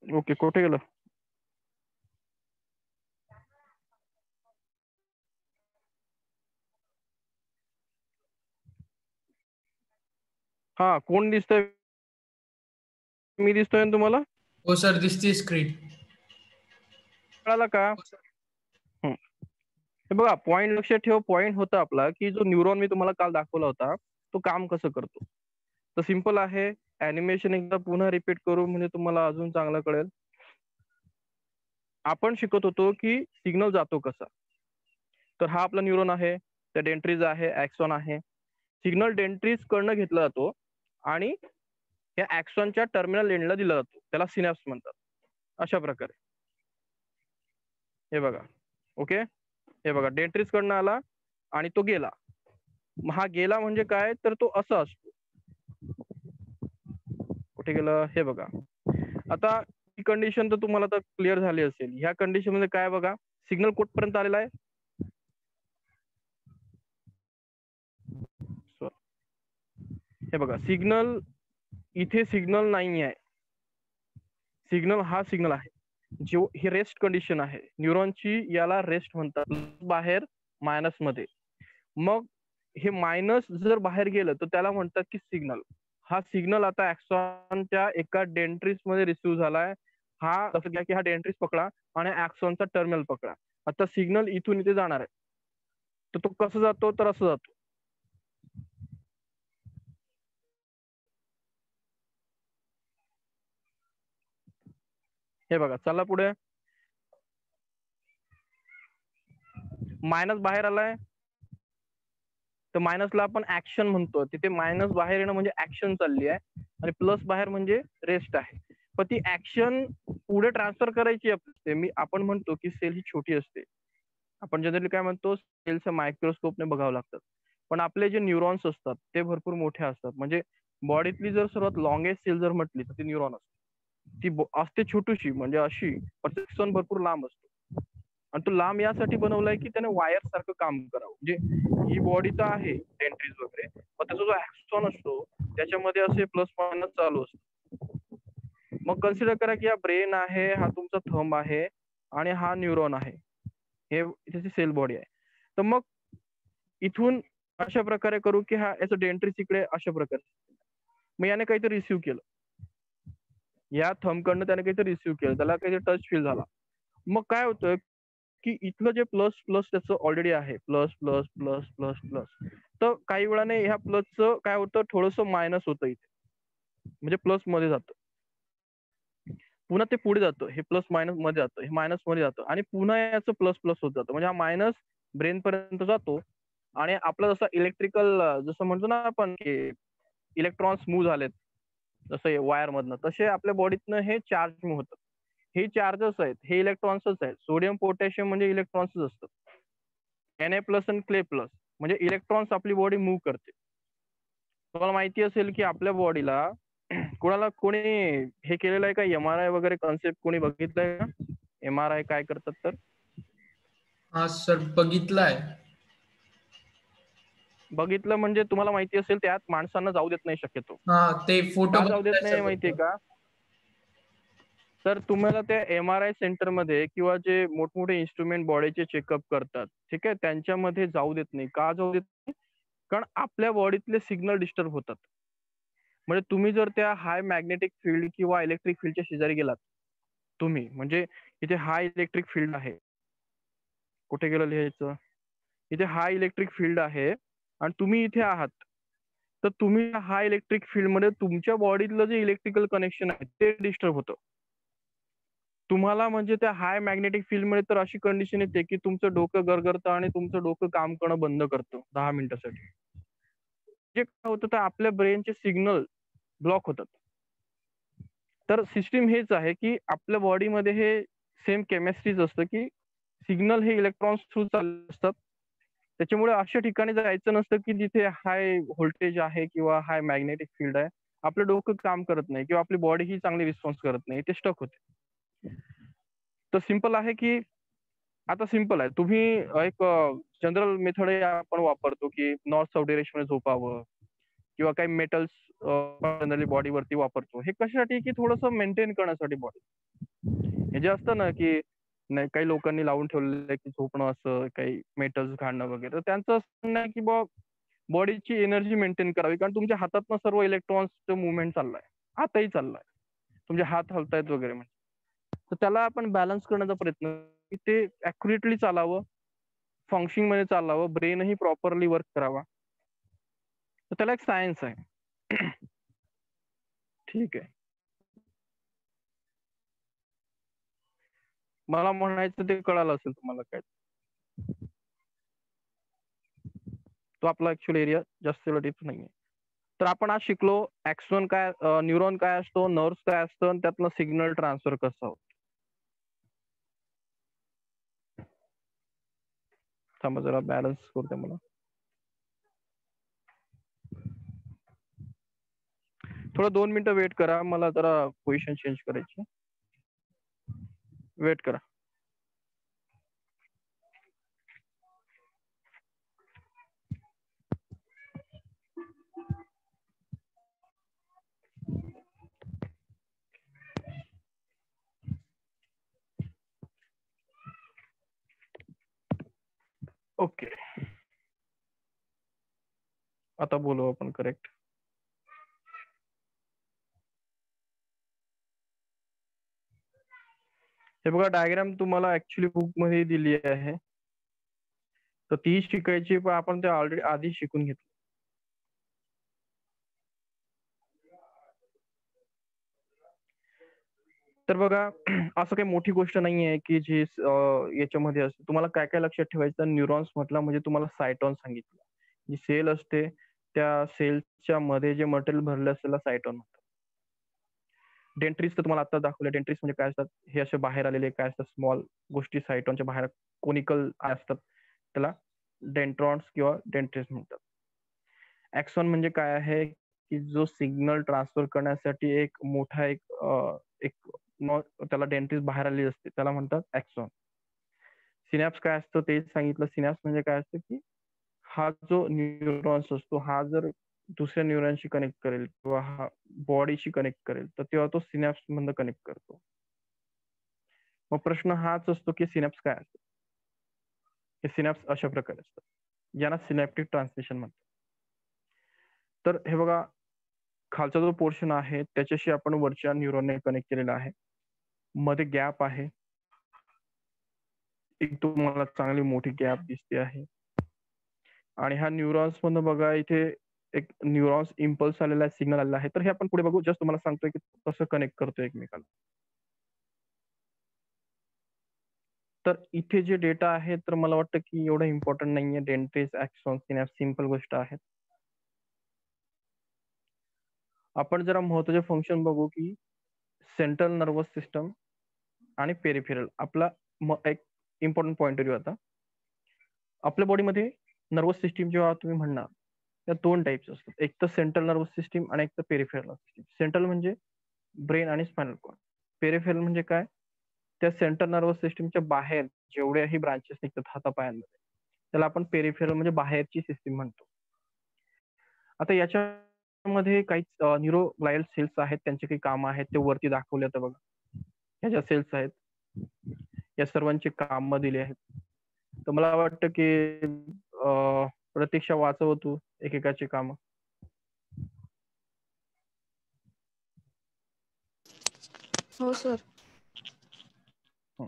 ओके, कुठे गेलं? हा, कोण दिसतंय? मी दिसतोय ना तुम्हाला? हो सर, दिसते स्क्रीन. कळालं का? हं. हे बघा, पॉईंट लक्षात ठेव. पॉईंट होता आपला की जो न्यूरॉन मी तुम्हाला काल दाखवला होता, तो काम कसं करतो. तर सिंपल आहे. ॲनिमेशन एकदा पुन्हा रिपीट करू म्हणजे तुम्हाला अजून चांगलं कळेल. आपण शिकत होतो की सिग्नल जातो कसा. तर हा आपला न्यूरॉन आहे, त्या डेंड्रिट आहे, ॲक्सॉन आहे. सिग्नल डेंड्रिट कडनं घेतला जातो आणि या ॲक्सॉनच्या टर्मिनल एंडला दिला जातो. त्याला सिनॅप्स म्हणतात. अशा प्रकारे. हे बघा. ओके. हे बघा, डेंड्रिट कडनं आला आणि तो गेला. मग हा गेला म्हणजे काय, तर तो असा असतो. कुठे गेलं? हे बघा. आता ही कंडिशन तर तुम्हाला आता क्लिअर झाली असेल. ह्या कंडिशन मध्ये काय बघा, सिग्नल कुठपर्यंत आलेला आहे? हे बघा, सिग्नल इथे सिग्नल नाही आहे. सिग्नल हा सिग्नल आहे. जो ही रेस्ट कंडिशन आहे न्यूरॉनची, याला रेस्ट म्हणतात. बाहेर मायनस मध्ये. मग हे मायनस जर बाहेर गेलं तर त्याला म्हणतात की सिग्नल. हा सिग्नल आता ॲक्सॉनच्या एका डेंड्रिट मध्ये रिसिव्ह झालाय. हा असं घ्या की हा डेंड्रिट पकडा आणि ॲक्सॉनचा टर्मिनल पकडा. आता सिग्नल इथून इथे जाणार आहे. तर तो कसं जातो, तर असं जातो. हे बघा, चला पुढे. मायनस बाहेर आलाय तर मायनसला आपण ऍक्शन म्हणतो. तिथे मायनस बाहेर येणं म्हणजे ऍक्शन चालली आहे आणि प्लस बाहेर म्हणजे रेस्ट आहे. पण ती ऍक्शन पुढे ट्रान्सफर करायची असते. आपण म्हणतो की सेल ही छोटी असते. आपण जनरली काय म्हणतो, सेलच्या मायक्रोस्कोपने बघावं लागतात. पण आपले जे न्यूरॉन्स असतात ते भरपूर मोठे असतात. म्हणजे बॉडीतली जर सर्वात लॉंगेस्ट सेल जर म्हटली तर ती न्यूरॉन असते. ती असते छोटीशी, म्हणजे अशी, पण एक्सॉन भरपूर लांब असतो. आणि तो लांब यासाठी बनवलाय की त्याने वायर सारखं काम करावं. म्हणजे ही बॉडी तर आहे डेंड्रिट वगैरे, पण त्याचा जो ॲक्सॉन असतो त्याच्यामध्ये असे प्लस मायनस चालू असतो. मग कन्सिडर करा की हा ब्रेन आहे, हा तुमचा थंब आहे आणि हा न्यूरॉन आहे. हे त्याची सेल बॉडी आहे. तर मग इथून अशा प्रकारे करू की हा याचं डेंड्रिट इकडे अशा प्रकारे. मग याने काहीतरी रिसिव्ह केलं. या थंबकडनं त्याने काहीतरी रिसिव्ह केलं, त्याला काहीतरी टच फील झाला. मग काय होतं की इथलं जे प्लस प्लस त्याचं ऑलरेडी आहे, plus plus plus plus plus, तर काही वेळाने ह्या प्लसचं काय होतं, थोडंसं मायनस होतं इथे, म्हणजे प्लस मध्ये जातं. पुन्हा ते पुढे जातं, हे प्लस मायनस मध्ये जातं, हे मायनस मध्ये जातं आणि पुन्हा याचं प्लस प्लस होत जातं. म्हणजे हा मायनस ब्रेन पर्यंत जातो आणि आपलं जसं इलेक्ट्रिकल, जसं म्हणतो ना आपण की इलेक्ट्रॉन्स मूव्ह झालेत जसं वायर मधनं, तसे आपल्या बॉडीतनं हे चार्ज मूव्ह होतं. हे चार्जेस आहेत, हे इलेक्ट्रॉन्सच आहेत. सोडियम पोटॅशियम म्हणजे इलेक्ट्रॉन्सच असतात. Na प्लस आणि क्ले प्लस म्हणजे इलेक्ट्रॉन्स आपली बॉडी मूव्ह करते. तुम्हाला माहिती असेल की आपल्या बॉडीला कोणी हे केलेलं आहे का, MRI वगैरे कॉन्सेप्ट कोणी बघितलंय का? MRI काय करतात तर? हा सर, बघितलाय. बघितलं म्हणजे तुम्हाला माहिती असेल त्यात माणसांना जाऊ देत नाही शक्यतो. हा, ते फोटो का जाऊ देत बघितलाय नाही सर माहितीये फक्त. का? तर तुम्हाला त्या MRI सेंटरमध्ये किंवा जे मोठमोठे इन्स्ट्रुमेंट बॉडीचे चेकअप करतात, ठीक आहे, त्यांच्यामध्ये जाऊ देत नाही. का जाऊ देत नाही? कारण आपल्या बॉडीतले सिग्नल डिस्टर्ब होतात. म्हणजे तुम्ही जर त्या हाय मॅग्नेटिक फील्ड किंवा इलेक्ट्रिक फील्डच्या शेजारी गेलात, तुम्ही म्हणजे इथे हाय इलेक्ट्रिक फील्ड आहे, कुठे गेलं लिहायचं, इथे हाय इलेक्ट्रिक फील्ड आहे आणि तुम्ही इथे आहात, तर तुम्ही हाय इलेक्ट्रिक फील्ड मध्ये तुमच्या बॉडीतलं जे इलेक्ट्रिकल कनेक्शन आहे ते डिस्टर्ब होतं. तुम्हाला म्हणजे त्या हाय मॅग्नेटिक फील्ड मध्ये तर अशी कंडिशन येते की तुमचं डोकं गरगरतं आणि तुमचं डोकं काम करणं बंद करतं 10 मिनिटासाठी. जे काय होतं तर आपल्या ब्रेनचे सिग्नल ब्लॉक होतात. तर सिस्टीम हेच आहे की आपल्या बॉडीमध्ये हे सेम केमिस्ट्रीच असतं की सिग्नल हे इलेक्ट्रॉन्स थ्रू चालले असतात. त्याच्यामुळे अशा ठिकाणी जायचं नसतं की जिथे हाय व्होल्टेज आहे किंवा हाय मॅग्नेटिक फील्ड आहे. आपलं डोकं काम करत नाही किंवा आपली बॉडी ही चांगली रिस्पॉन्स करत नाही, ते स्टक होते. तर सिंपल आहे की, आता सिंपल आहे, तुम्ही एक जनरल मेथड आपण वापरतो की नॉर्थ साऊथ डिरेक्शन मध्ये झोपावं किंवा काही मेटल्स जनरली बॉडीवरती वापरतो. हे कशासाठी की थोडंसं मेंटेन करण्यासाठी बॉडी. हे जे असतं ना की नाही काही लोकांनी लावून ठेवलेलं आहे की झोपणं असं काही मेटल्स घालणं वगैरे, तर त्यांचं असं नाही की बॉडीची एनर्जी मेंटेन करावी, कारण तुमच्या हातातनं सर्व इलेक्ट्रॉन्सचं मुवमेंट चाललाय, आताही चाललाय, तुमचे हात हलतायत वगैरे म्हणजे. तर त्याला आपण बॅलन्स करण्याचा प्रयत्न की ते ॲक्युरेटली चालावं, फंक्शनिंग मध्ये चालावं, ब्रेनही प्रॉपरली वर्क करावा. तर त्याला एक सायन्स आहे. ठीक आहे. मला म्हणायचं ते कळालं असेल तुम्हाला काय. तो आपला ऍक्च्युअल एरिया जास्त वेळ तिथे नाहीये. तर आपण आज शिकलो ऍक्सॉन काय, न्यूरॉन काय असतो, नर्व्स काय असतं आणि त्यातलं सिग्नल ट्रान्सफर कसं होतं. थांबा जरा बॅलन्स करते मला. थोडं 2 मिनिटं वेट करा, मला जरा पोझिशन चेंज करायची. वेट करा. ओके, आता बोलू आपण करेक्ट. हे बघा डायग्राम तुम्हाला ऍक्च्युली बुक मध्ये दिली आहे, तर ती शिकायची, पण आपण ते ऑलरेडी आधी शिकून घेतलं. तर बघा असं काही मोठी गोष्ट नाही आहे की जी याच्यामध्ये असते. तुम्हाला काय काय लक्षात ठेवायचं, न्यूरॉन्स म्हटलं म्हणजे तुम्हाला सायटॉन सांगितलं. जी सेल असते त्या सेलच्या मध्ये जे मटेरियल भरलं असतं त्याला सायटॉन म्हणतात. डेंट्रीज तर तुम्हाला आता दाखवलं. डेंट्रीज म्हणजे काय असतात, हे असे बाहेर आलेले काय असतात स्मॉल गोष्टी सायटॉनच्या बाहेर कोनिकल असतात, त्याला डेंट्रॉन्स किंवा डेंट्रीज म्हणतात. ऍक्सॉन म्हणजे काय आहे की जो सिग्नल ट्रान्सफर करण्यासाठी एक मोठा एक त्याला डेंट्रीज बाहेर आलेली असते, त्याला म्हणतात ऍक्सॉन. सिनॅप्स काय असतं ते सांगितलं. सिनॅप्स म्हणजे काय असतं की हा जो न्यूरॉन्स असतो हा जर दुसऱ्या न्यूरॉनशी कनेक्ट करेल किंवा हा बॉडीशी कनेक्ट करेल तर तेव्हा तो सिनॅप्स मधनं कनेक्ट करतो. मग प्रश्न हाच असतो की सिनॅप्स काय असतं. हे सिनॅप्स अशा प्रकारे असतात, यांना सिनॅप्टिक ट्रान्समिशन म्हणतात. तर हे बघा खालचा जो पोर्शन आहे त्याच्याशी आपण वरच्या न्यूरॉनने कनेक्ट केलेला आहे. मध्ये गॅप आहे, एक तुम्हाला चांगली मोठी गॅप दिसते आहे. आणि ह्या न्यूरॉन्स मधनं बघा इथे एक न्यूरॉन्स इम्पल्स आलेला आहे, सिग्नल आलेला आहे. तर हे आपण पुढे बघू. जस्ट तुम्हाला सांगतोय की कसं कनेक्ट करतो एकमेकाला. तर इथे जे डेटा आहे तर मला वाटतं की एवढं इम्पॉर्टंट नाहीये. डेंट्रीज, ऍक्सॉन, सिनॅप्स सिंपल गोष्ट आहेत. आपण जरा महत्वाचे फंक्शन बघू की सेंट्रल नर्वस सिस्टम आणि पेरिफेरल. आपला एक इम्पॉर्टंट पॉइंट रिव्ह्यू आता. आपल्या बॉडीमध्ये नर्वस सिस्टीम जेव्हा तुम्ही म्हणणार त्या 2 टाइप्स असतात. एक तर सेंट्रल नर्वस सिस्टीम आणि एक तर पेरिफेरल नर्वस सिस्टीम. सेंट्रल म्हणजे ब्रेन आणि स्पायनल कॉर्ड. पेरिफेरल म्हणजे काय, त्या सेंट्रल नर्वस सिस्टीमच्या बाहेर जेवढ्याही ब्रांचेस निघतात हातापायांमध्ये त्याला आपण पेरिफेरल म्हणजे बाहेरची सिस्टीम म्हणतो. आता याच्यामध्ये काही न्यूरोग्लायल सेल्स आहेत, त्यांचे काही काम आहेत ते वरती दाखवले आता बघा. ह्या ज्या सेल्स आहेत या सर्वांचे काम दिले आहेत. तर मला वाटतं की प्रतीक्षा वाचव तू एकेकाची कामं. हो सर. हं.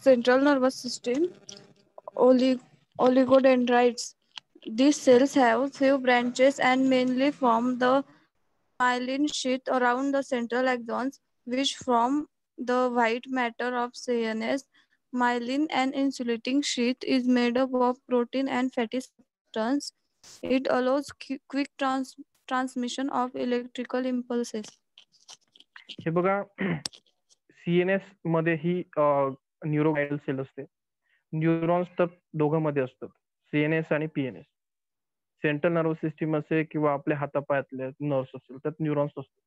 Central nervous system, oligodendrites. These cells have few branches and mainly form the myelin sheath around the central axons, which form the white matter of CNS. Myelin, an insulating sheath, is made up of protein and fatty substance. It allows quick transmission of electrical impulses. हे बघा CNS मध्ये ही न्यूरोगायडल sale असते. Neurons तर दोघांमध्ये असतात, CNS आणि PNS. Central nervous system असे किंवा आपल्या हातापायातले नर्व्स असतील त्यात न्यूरॉन्स असतात.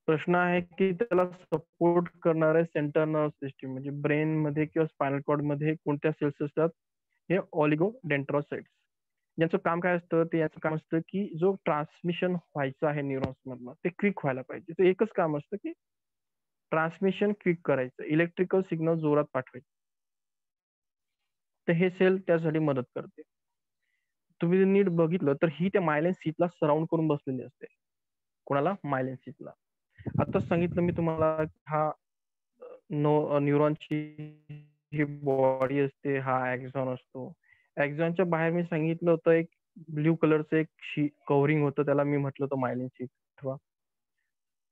प्रश्न आहे की त्याला सपोर्ट करणारे सेंट्रल नर्वस सिस्टीम म्हणजे ब्रेन मध्ये किंवा स्पायनल कॉर्ड मध्ये कोणत्या सेल्स असतात. हे ऑलिगोडेंड्रोसाइट्स. यांचं काम काय असतं, ते याचं काम असतं की जो ट्रान्समिशन व्हायचं आहे न्यूरॉन्स मधनं ते क्विक व्हायला पाहिजे. तर एकच काम असतं की ट्रान्समिशन क्विक करायचं, इलेक्ट्रिकल सिग्नल जोरात पाठवायचं. तर हे सेल त्यासाठी मदत करते. तुम्ही जर नीट बघितलं तर ही त्या मायलिन शीथला सराउंड करून बसलेली असते. कोणाला? मायलिन शीथला. आताच सांगितलं मी तुम्हाला हा न्यूरॉनची जी बॉडी असते हा ॲक्सॉन असतो. ॲक्सॉनच्या बाहेर मी सांगितलं होतं एक ब्लू कलरचं एक कव्हरिंग होतं त्याला मी म्हटलं होतं मायलिन शीथ आठवा.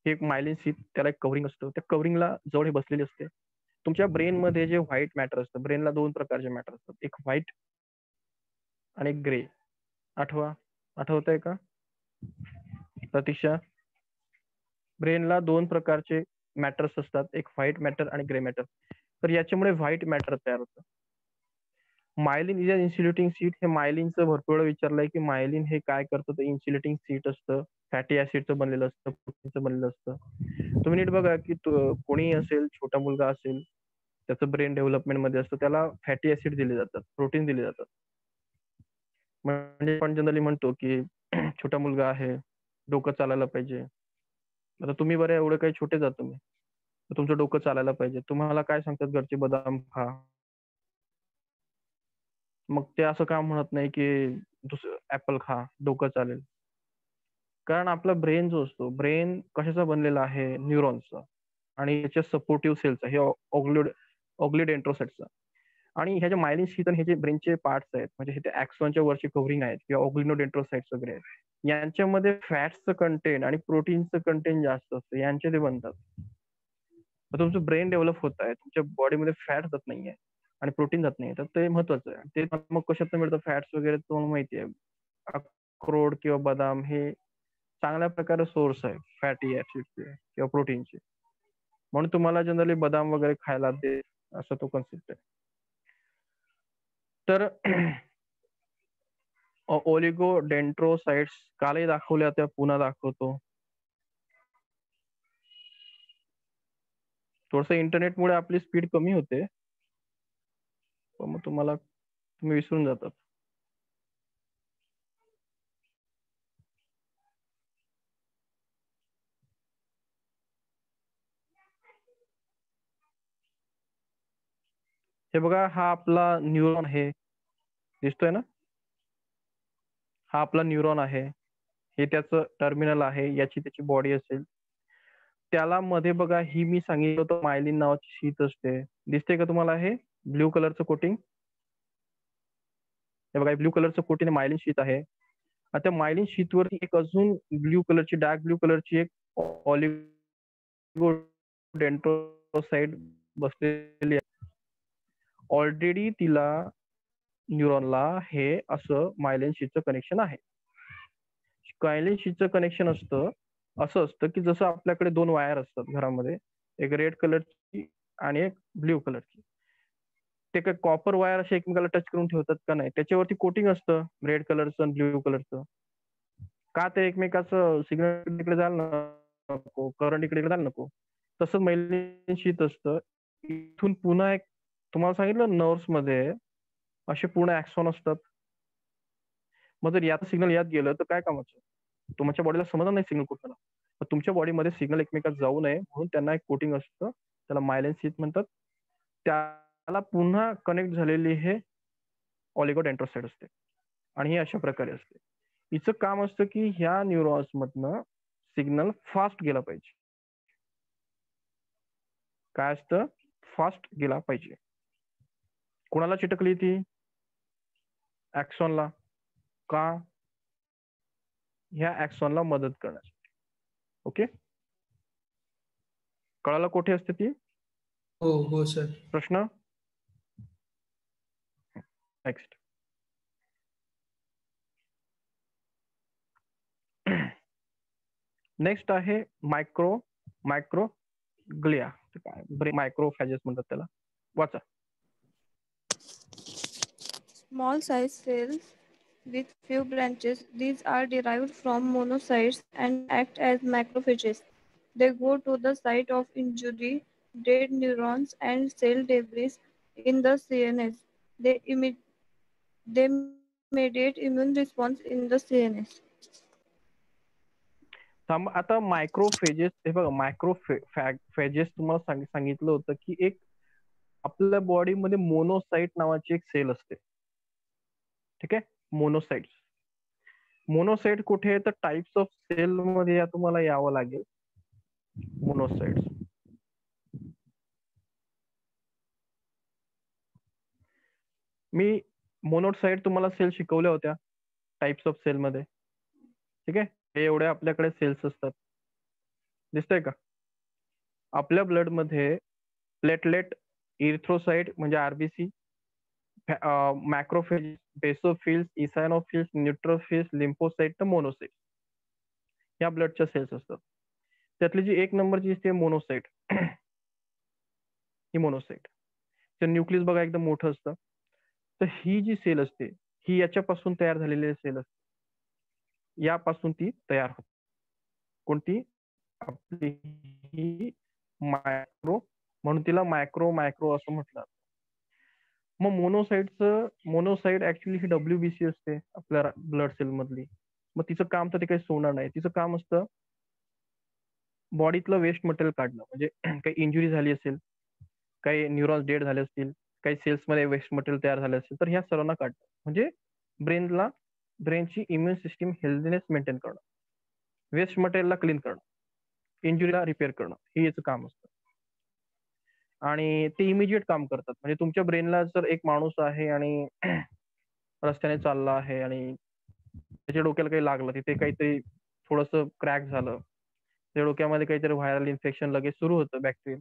हे एक मायलिन शीथ त्याला एक कव्हरिंग असतं. त्या कव्हरिंगला जवळ हे बसलेली असते. तुमच्या ब्रेनमध्ये जे व्हाईट मॅटर असतं, ब्रेनला 2 प्रकारचे मॅटर असतात. एक व्हाईट आणि एक ग्रे. आठवा. आठवतंय का? प्रतीक्षा? ब्रेनला 2 प्रकारचे मॅटर्स असतात. एक व्हाईट मॅटर आणि ग्रे मॅटर. तर याच्यामुळे व्हाईट मॅटर तयार होतं. Myelin is a insulating seat. हे मायलिनचं भरपूर वेळा विचारलंय की मायलिन हे काय करतं? तर इन्सुलेटिंग सीट असतं. फॅटी ॲसिडचं बनलेलं असतं, प्रोटीनचं बनलेलं असतं. तुम्ही नीट बघा की कोणीही असेल, छोटा मुलगा असेल, त्याचं ब्रेन डेव्हलपमेंटमध्ये असतं, त्याला फॅटी ॲसिड दिले जातात, प्रोटीन दिले जातात. म्हणजे आपण जनरली म्हणतो की छोटा मुलगा आहे, डोकं चालायला पाहिजे. आता तुम्ही बरं एवढे काही छोटेच आहात तुम्ही. तर तुमचं डोकं चालायला पाहिजे. तुम्हाला काय सांगतात घरचे? बदाम खा. मग ते असं का म्हणत नाही की दुसरं ॲपल खा, डोकं चालेल. कारण आपला ब्रेन जो असतो, ब्रेन कशाचा बनलेला आहे? न्यूरॉन्सचा आणि याच्या सपोर्टिव्ह सेलचा, हे ऑग्लिडेंड्रोसाइट्सचा. आणि ह्या ज्या मायलिन शीथ आणि हे जे ब्रेनचे पार्ट्स आहेत, म्हणजे हे ते ॲक्सॉनच्या वरची कव्हरिंग आहेत किंवा ऑग्लिनोडेंड्रोसाइट्स वगैरे आहेत. यांच्यामध्ये फॅट्सचं कंटेंट आणि प्रोटीनचं कंटेंट जास्त असतं. यांचे ते बनतात. मग तुमचं ब्रेन डेव्हलप होत आहे. तुमच्या बॉडीमध्ये फॅट जात नाहीये आणि प्रोटीन जात नाहीये. तर ते महत्वाचं आहे. ते मग कशातनं मिळतं फॅट्स वगैरे तुम्हाला माहिती आहे. अक्रोड किंवा बदाम हे चांगल्या प्रकारे सोर्स आहे फॅटी ॲसिडचे किंवा प्रोटीनचे. म्हणून तुम्हाला जनरली बदाम वगैरे खायला दे, असा तो कन्सेप्ट आहे. तर ओलिगोडेंड्रोसाइट्स कालही दाखवल्या होत्या, पुन्हा दाखवतो. थोडंसं इंटरनेटमुळे आपली स्पीड कमी होते. पण मग तुम्ही विसरून जातात. हे बघा, हा आपला न्यूरॉन आहे. दिसतोय ना? हा आपला न्यूरॉन आहे. हे त्याचं टर्मिनल आहे. याची त्याची बॉडी असेल. त्याला मध्ये बघा ही मी सांगितलं होतं मायलिन नावाची शीथ असते. दिसते का तुम्हाला हे? ब्लू कलरचं कोटिंग. हे बघा ब्लू कलरचं कोटिंग मायलिन शीथ आहे. आता त्या मायलिन शीथवरती एक अजून ब्लू कलरची, डार्क ब्लू कलरची एक ऑलिगोडेंड्रोसाइट बसलेली आहे. ऑलरेडी तिला न्यूरॉनला हे असं मायलिन शीथचं कनेक्शन आहे. मायलिन शीथचं कनेक्शन असं असतं की जसं आपल्याकडे 2 वायर असतात घरामध्ये. एक रेड कलरची आणि एक ब्लू कलरची. ते काय कॉपर वायर असे एकमेकाला टच करून ठेवतात का? नाही. त्याच्यावरती कोटिंग असतं रेड कलरचं आणि ब्लू कलरचं. का? ते एकमेकाचं सिग्नल इकडे जायला नको, करंट इकडे जायला नको. तसंच मायलिन शीथ असतं. इथून पुन्हा एक तुम्हाला सांगितलं नर्व्हसमध्ये असे पूर्ण ॲक्सॉन असतात. मग जर याचं सिग्नल यात गेलं तर काय कामाचं? तुमच्या बॉडीला समजणार नाही सिग्नल कुठला. मग तुमच्या बॉडीमध्ये सिग्नल एकमेकात जाऊ नये म्हणून त्यांना एक कोटिंग असतं. त्याला मायलिन शीथ म्हणतात. त्याला पुन्हा कनेक्ट झालेली हे ऑलिगोडेंड्रोसाइट असते आणि ही अशा प्रकारे असते. हिचं काम असतं की ह्या न्यूरॉन्समधनं सिग्नल फास्ट गेला पाहिजे. काय असतं? फास्ट गेला पाहिजे. कोणाला चिटकली ती? ॲक्सॉनला. का? ह्या ॲक्सॉनला मदत करण्यासाठी. ओके? कळालं कुठे असते ती? हो हो सर. प्रश्न? नेक्स्ट. नेक्स्ट आहे मायक्रोग्लिया. मायक्रोफॅजेस म्हणतात त्याला. वाचा. Small size cells with few branches. These are derived from monocytes and act as macrophages. They go to the site of injury, dead neurons, and cell debris in the CNS. They immediate immune response in the CNS. आता मायक्रोफेजेस हे बघा, मायक्रोफेजेस तुम्हाला सांगितलं होतं की एक आपल्या बॉडीमध्ये मोनोसाइट नावाची एक सेल असते. ठीक आहे, मोनोसाइट्स. मोनोसाइट कुठे आहे तर टाइप्स ऑफ सेल मध्ये या तुम्हाला यावं लागेल. मोनोसाइट्स मी मोनोसाइट तुम्हाला सेल शिकवल्या होत्या टाइप्स ऑफ सेल मध्ये. ठीक आहे, हे एवढे आपल्याकडे सेल्स असतात. दिसतंय का? आपल्या ब्लड मध्ये प्लेटलेट, इरिथ्रोसाइट म्हणजे आरबीसी, मॅक्रोफेज, बेसोफिल्स, इसायनोफिल्स, न्यूट्रोफिल्स, लिम्फोसाइट तर मोनोसाइट या ब्लडच्या सेल्स असतात. त्यातली जी एक नंबरची असते मोनोसाइट, ही मोनोसाइट. तर न्यूक्लियस बघा एकदम मोठं असतं. तर ही जी सेल असते ही याच्यापासून तयार झालेली सेल असते. यापासून ती तयार होते. कोणती? आपली ही मायक्रो, म्हणून तिला मायक्रो मायक्रो असं म्हटलं. मग मोनोसाइट ऍक्च्युली ही WBC असते आपल्या ब्लड सेल मधली. मग तिचं काम तर ते काही सोडणार नाही. तिचं काम असतं बॉडीतलं वेस्ट मटेरियल काढणं. म्हणजे काही इंजुरी झाली असेल, काही न्यूरॉन्स डेड झाले असतील, काही सेल्स मध्ये वेस्ट मटेरियल तयार झाले असेल, तर ह्या सर्वांना काढणं म्हणजे ब्रेनची इम्युन सिस्टीम हेल्दीनेस मेंटेन करणं, वेस्ट मटेरियलला क्लीन करणं, इंजुरीला रिपेअर करणं, हे याचं काम असतं. आणि ते इमिजिएट काम करतात. म्हणजे तुमच्या ब्रेनला जर एक माणूस आहे आणि रस्त्याने चालला आहे आणि त्याच्या डोक्याला काही लागलं, तिथे काहीतरी थोडंसं क्रॅक झालं, त्या डोक्यामध्ये काहीतरी व्हायरल इन्फेक्शन लगेच सुरू होतं, बॅक्टेरियल,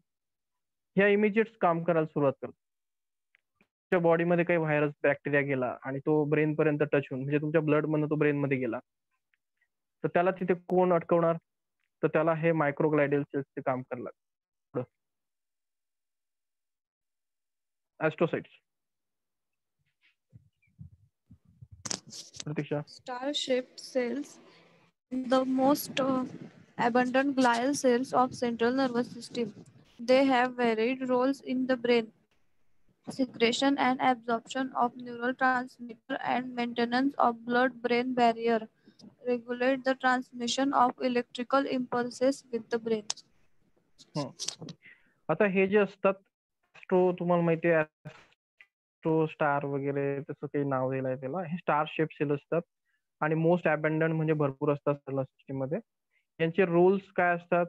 ह्या इमिजिएट काम करायला सुरुवात करतात. तुमच्या बॉडीमध्ये काही व्हायरस बॅक्टेरिया गेला आणि तो ब्रेन पर्यंत टच होऊन, म्हणजे तुमच्या ब्लड मधनं तो ब्रेन मध्ये गेला, तर त्याला तिथे कोण अटकवणार? तर त्याला हे मायक्रोग्लायडल सेल्सचे काम करायला लागतं. ॲस्ट्रोसाइट्स. प्रतीक्षा. Star-shaped cells, the most abundant glial cells of central nervous system. They have varied roles in the brain, secretion and absorption of neurotransmitter and maintenance of blood-brain barrier, regulate the transmission of electrical impulses with the brain. आता हे जे असतात तुम्हाला माहिती आहे, star वगैरे त्याचं काही नाव दिलं आहे त्याला. हे स्टार शेप सेल असतात आणि मोस्ट अबंडंट म्हणजे भरपूर असतात सोलर सिस्टीम मध्ये. यांचे रोल्स काय असतात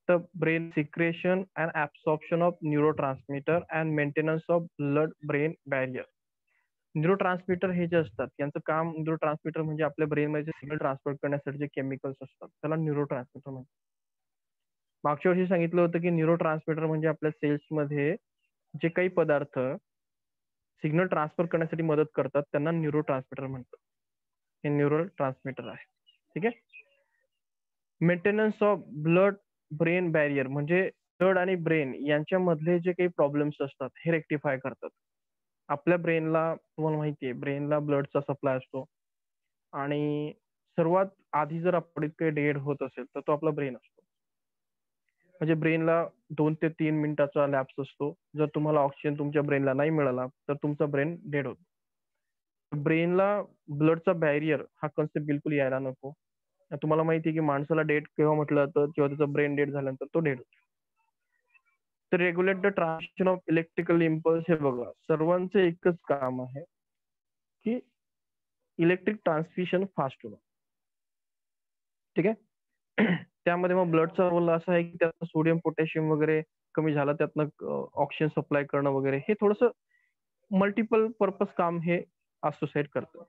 तर brain secretion and absorption of neuro transmitter and maintenance of blood brain barrier. Neuro transmitter हे जे असतात यांचं काम, न्यूरो ट्रान्समीटर म्हणजे आपल्या ब्रेन मध्ये सिग्नल ट्रान्सफर करण्यासाठी जे केमिकल्स असतात त्याला न्यूरो ट्रान्समीटर म्हणतात. मागच्या वर्षी सांगितलं होतं की न्यूरो ट्रान्समीटर म्हणजे आपल्या सेल्स मध्ये जे काही पदार्थ सिग्नल ट्रान्सफर करण्यासाठी मदत करतात त्यांना न्यूरो ट्रान्समीटर म्हणतात. हे न्यूरो ट्रान्समीटर आहे. ठीक आहे. Maintenance of blood brain barrier म्हणजे ब्लड आणि ब्रेन यांच्यामधले जे काही प्रॉब्लेम्स असतात हे रेक्टिफाय करतात. आपल्या ब्रेनला, तुम्हाला माहिती आहे, ब्रेनला ब्लडचा सप्लाय असतो आणि सर्वात आधी जर आपल्या काही डेड होत असेल तर तो आपला ब्रेन असतो. म्हणजे ब्रेनला 2 ते 3 मिनिटाचा लॅप्स असतो. जर तुम्हाला ऑक्सिजन तुमच्या ब्रेनला नाही मिळाला तर तुमचा ब्रेन डेड होतो. ब्रेनला ब्लडचा बॅरियर हा कन्सेप्ट बिलकुल यायला नको. तुम्हाला माहिती आहे की माणसाला डेड केव्हा म्हटलं जातं, जेव्हा त्याचा ब्रेन डेड झाल्यानंतर तो डेड होतो. तर regulate the transmission of electrical impulse. हे बघा, सर्वांचं एकच काम आहे की इलेक्ट्रिक ट्रान्समिशन फास्ट होणं. ठीक आहे. त्यामध्ये मग ब्लडचा रोल असा आहे की त्यातनं सोडियम पोटॅशियम वगैरे कमी झाला, त्यातनं ऑक्सिजन सप्लाय करणं वगैरे, हे थोडंसं मल्टिपल पर्पज काम हे असोसिएट करतं.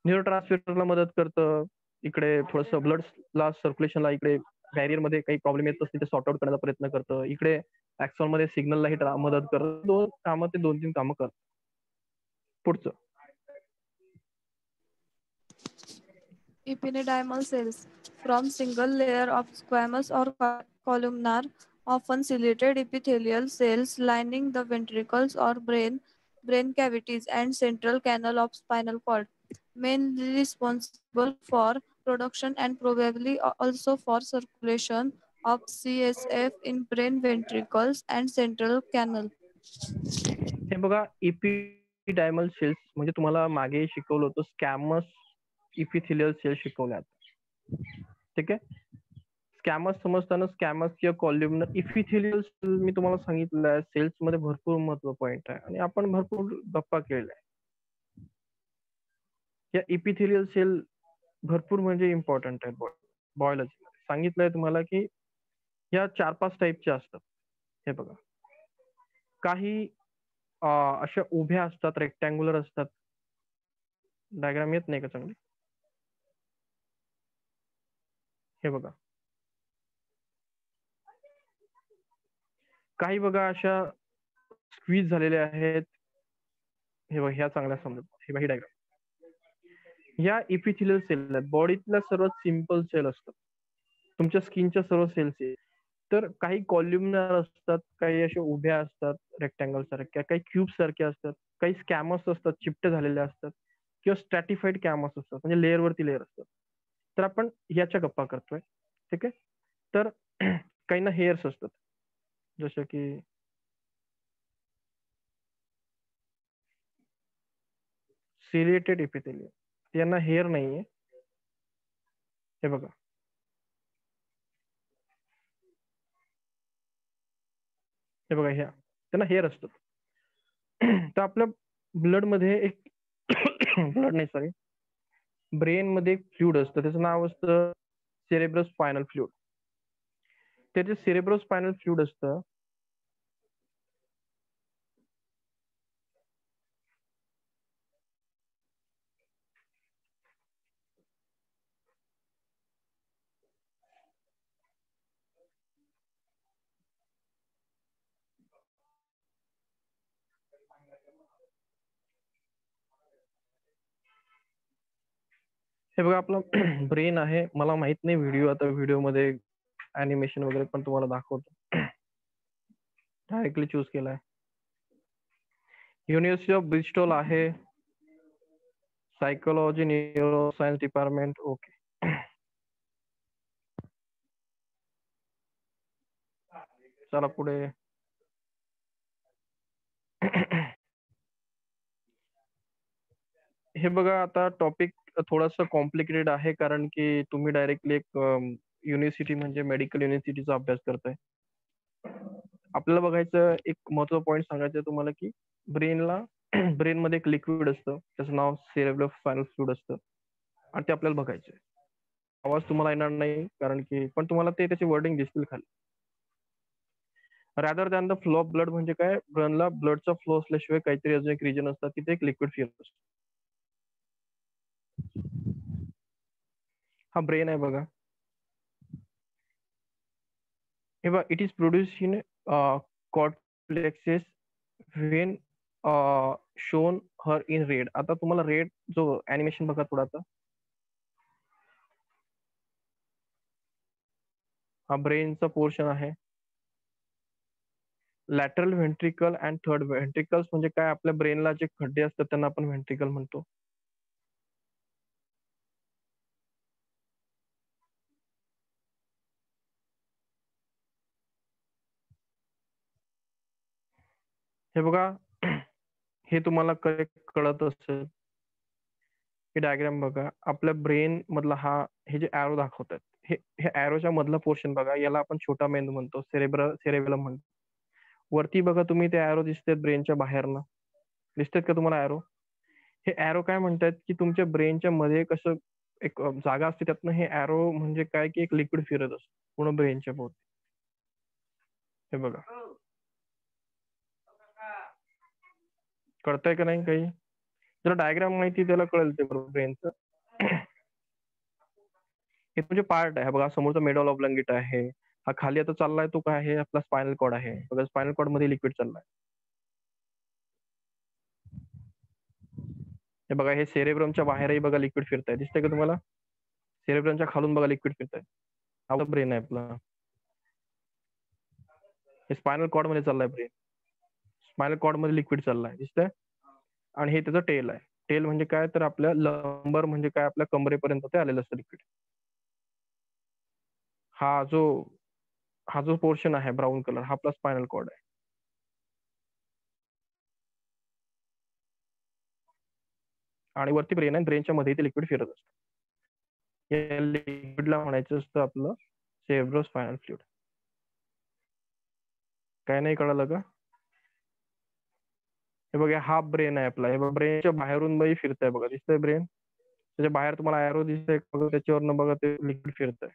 न्यूरो ट्रान्समिटरला मदत करतं. इकडे थोडंसं ब्लडला सर्क्युलेशनला, इकडे बॅरियर मध्ये काही प्रॉब्लेम येत असतील ते सॉर्ट आउट करण्याचा प्रयत्न करतं. इकडे ऍक्सॉन मध्ये सिग्नललाही मदत करतं. 2-3 कामं करतं. पुढचं. Epididymal cells, from single layer of squamous or columnar, often ciliated epithelial cells lining the ventricles or brain cavities and central canal of spinal cord, mainly responsible for production and probably also for circulation of CSF in brain ventricles and central canal. हे बघा, डायमल cells म्हणजे तुम्हाला मागे शिकवलं होतं स्कॅमस epithelial sale शिकवल्यात. ठीक आहे. स्कॅमस समजताना स्कॅमस किंवा कॉल्युमिनर इपिथिलियल सेल मी तुम्हाला सांगितलं आहे सेल्स मध्ये भरपूर महत्व पॉईंट आहे आणि आपण भरपूर गप्पा केलेल्या आहे. या इपिथिलियल सेल भरपूर म्हणजे इम्पॉर्टंट आहे बायोलॉजी सांगितलंय तुम्हाला की या 4-5 टाईपच्या असतात. हे बघा काही अशा उभ्या असतात रेक्टँग्युलर असतात. डायग्राम येत नाही का चांगली? हे बघा काही बघा अशा स्क्वीज झालेल्या आहेत. हे बघा ह्या चांगल्या समजत. हे बघा ही डायग्राम. या इपिथिलियल सेल आहेत बॉडीतल्या सर्वात सिंपल सेल असतात. तुमच्या स्किनच्या सर्व सेल्स आहेत. तर काही कॉल्युमिनर असतात, काही अशा उभ्या असतात रेक्टँगल सारख्या, काही क्यूब सारख्या असतात, काही स्कॅमस असतात चिपटे झालेल्या असतात किंवा स्ट्रॅटिफाईड कॅमस असतात म्हणजे लेअर वरती लेअर असतात. तर आपण याच्या गप्पा करतोय. ठीक आहे. तर काही ना हेअर्स असतात जसं की सिलिएटेड इपिथेलियम यांना हेअर नाहीये. हे बघा हे बघा ह्या त्यांना हेअर असतात. तर आपल्या ब्लड मध्ये एक ब्लड नाही सॉरी ब्रेन मध्ये एक फ्लुइड असतं त्याचं नाव असतं सेरेब्रस स्पायनल फ्लुइड. त्याचे सेरेब्रो स्पायनल फ्लुइड असतं. हे बघा आपलं ब्रेन आहे. मला माहित नाही व्हिडिओ आता व्हिडिओ मध्ये अॅनिमेशन वगैरे पण तुम्हाला दाखवतो. डायरेक्टली चूज केलाय. युनिव्हर्सिटी ऑफ ब्रिस्टॉल आहे. Psychology neuro science department. Okay. चला पुढे. हे बघा आता टॉपिक थोडासा कॉम्प्लिकेटेड आहे कारण की तुम्ही डायरेक्टली एक युनिव्हर्सिटी म्हणजे मेडिकल युनिव्हर्सिटीचा अभ्यास करताय. आपल्याला बघायचं एक महत्त्वाचा पॉईंट सांगायचं तुम्हाला की ब्रेनला ब्रेन मध्ये एक लिक्विड असतं त्याचं नाव सेरेब्रल स्पायनल फ्लुइड असतं आणि ते आपल्याला बघायचं. आवाज तुम्हाला येणार नाही कारण की पण तुम्हाला ते त्याचे वर्डिंग दिसतील खाली. Rather than the flow of blood म्हणजे काय ब्रेनला ब्लडचा फ्लो असल्याशिवाय काहीतरी अजून एक रिजन असतात तिथे एक लिक्विड फिरत असतं. हा ब्रेन आहे बघा. हे बघा it is produce in cortexes when shown here in red. आता तुम्हाला रेड जो अॅनिमेशन बघा थोडा आता. हा ब्रेनचा पोर्शन आहे. Lateral ventricle and third ventricles म्हणजे काय आपल्या ब्रेनला जे खड्डे असतात त्यांना आपण व्हेंट्रिकल म्हणतो. हे बघा हे तुम्हाला करेक्ट कळत असेल. हे डायग्राम बघा आपल्या ब्रेन मधला हा हे जे ॲरो दाखवतात हे हे ॲरोच्या मधला पोर्शन बघा याला आपण छोटा मेंदू म्हणतो सेरेब्रम म्हणतो. वरती बघा तुम्ही ते ॲरो दिसतात ब्रेनच्या बाहेरनं दिसतात का तुम्हाला ॲरो? हे ॲरो काय म्हणतात की तुमच्या ब्रेनच्या मध्ये कसं एक जागा असते त्यातनं हे ॲरो म्हणजे काय की एक लिक्विड फिरत असतं पूर्ण ब्रेनच्या भोवती. हे बघा कळतंय का नाही काही? जर डायग्राम माहिती त्याला कळेल ते बरोबर ब्रेनचं. हे तुमचे पार्ट आहे बघा समोरचा मेडल ऑब्लंगेट आहे. हा खाली आता चाललाय तो काय आहे आपला स्पायनल कॉर्ड आहे. बघा स्पायनल कॉर्ड मध्ये लिक्विड चाललाय. हे बघा हे सेरेब्रमच्या बाहेरही बघा लिक्विड फिरताय दिसतंय का तुम्हाला? सेरेब्रमच्या खालून बघा लिक्विड फिरताय. हा ब्रेन आहे आपला. हे स्पायनल कॉर्ड मध्ये चाललाय ब्रेन. स्पायनल कॉर्ड मध्ये लिक्विड चाललाय दिसतंय आणि हे त्याचं टेल आहे. टेल म्हणजे काय तर आपल्या लंबर म्हणजे काय आपल्या कमरेपर्यंत ते आलेलं असतं लिक्विड. हा जो पोर्शन आहे ब्राऊन कलर हा आपला स्पायनल कॉर्ड आहे. आणि वरती ब्रेन आहे, ब्रेनच्या मध्ये ते लिक्विड फिरत असतं. या लिक्विडला म्हणायचं असतं आपलं सेरेब्रोस्पायनल फ्लुइड. काय नाही कळालं का? हे बघा हा ब्रेन आहे आपला, हे बघा ब्रेनच्या बाहेरून बाई फिरतंय बघा, दिसतंय ब्रेन, त्याच्या बाहेर तुम्हाला एरो दिसतंय बघा, त्याच्यावरनं बघा ते लिक्विड फिरतंय,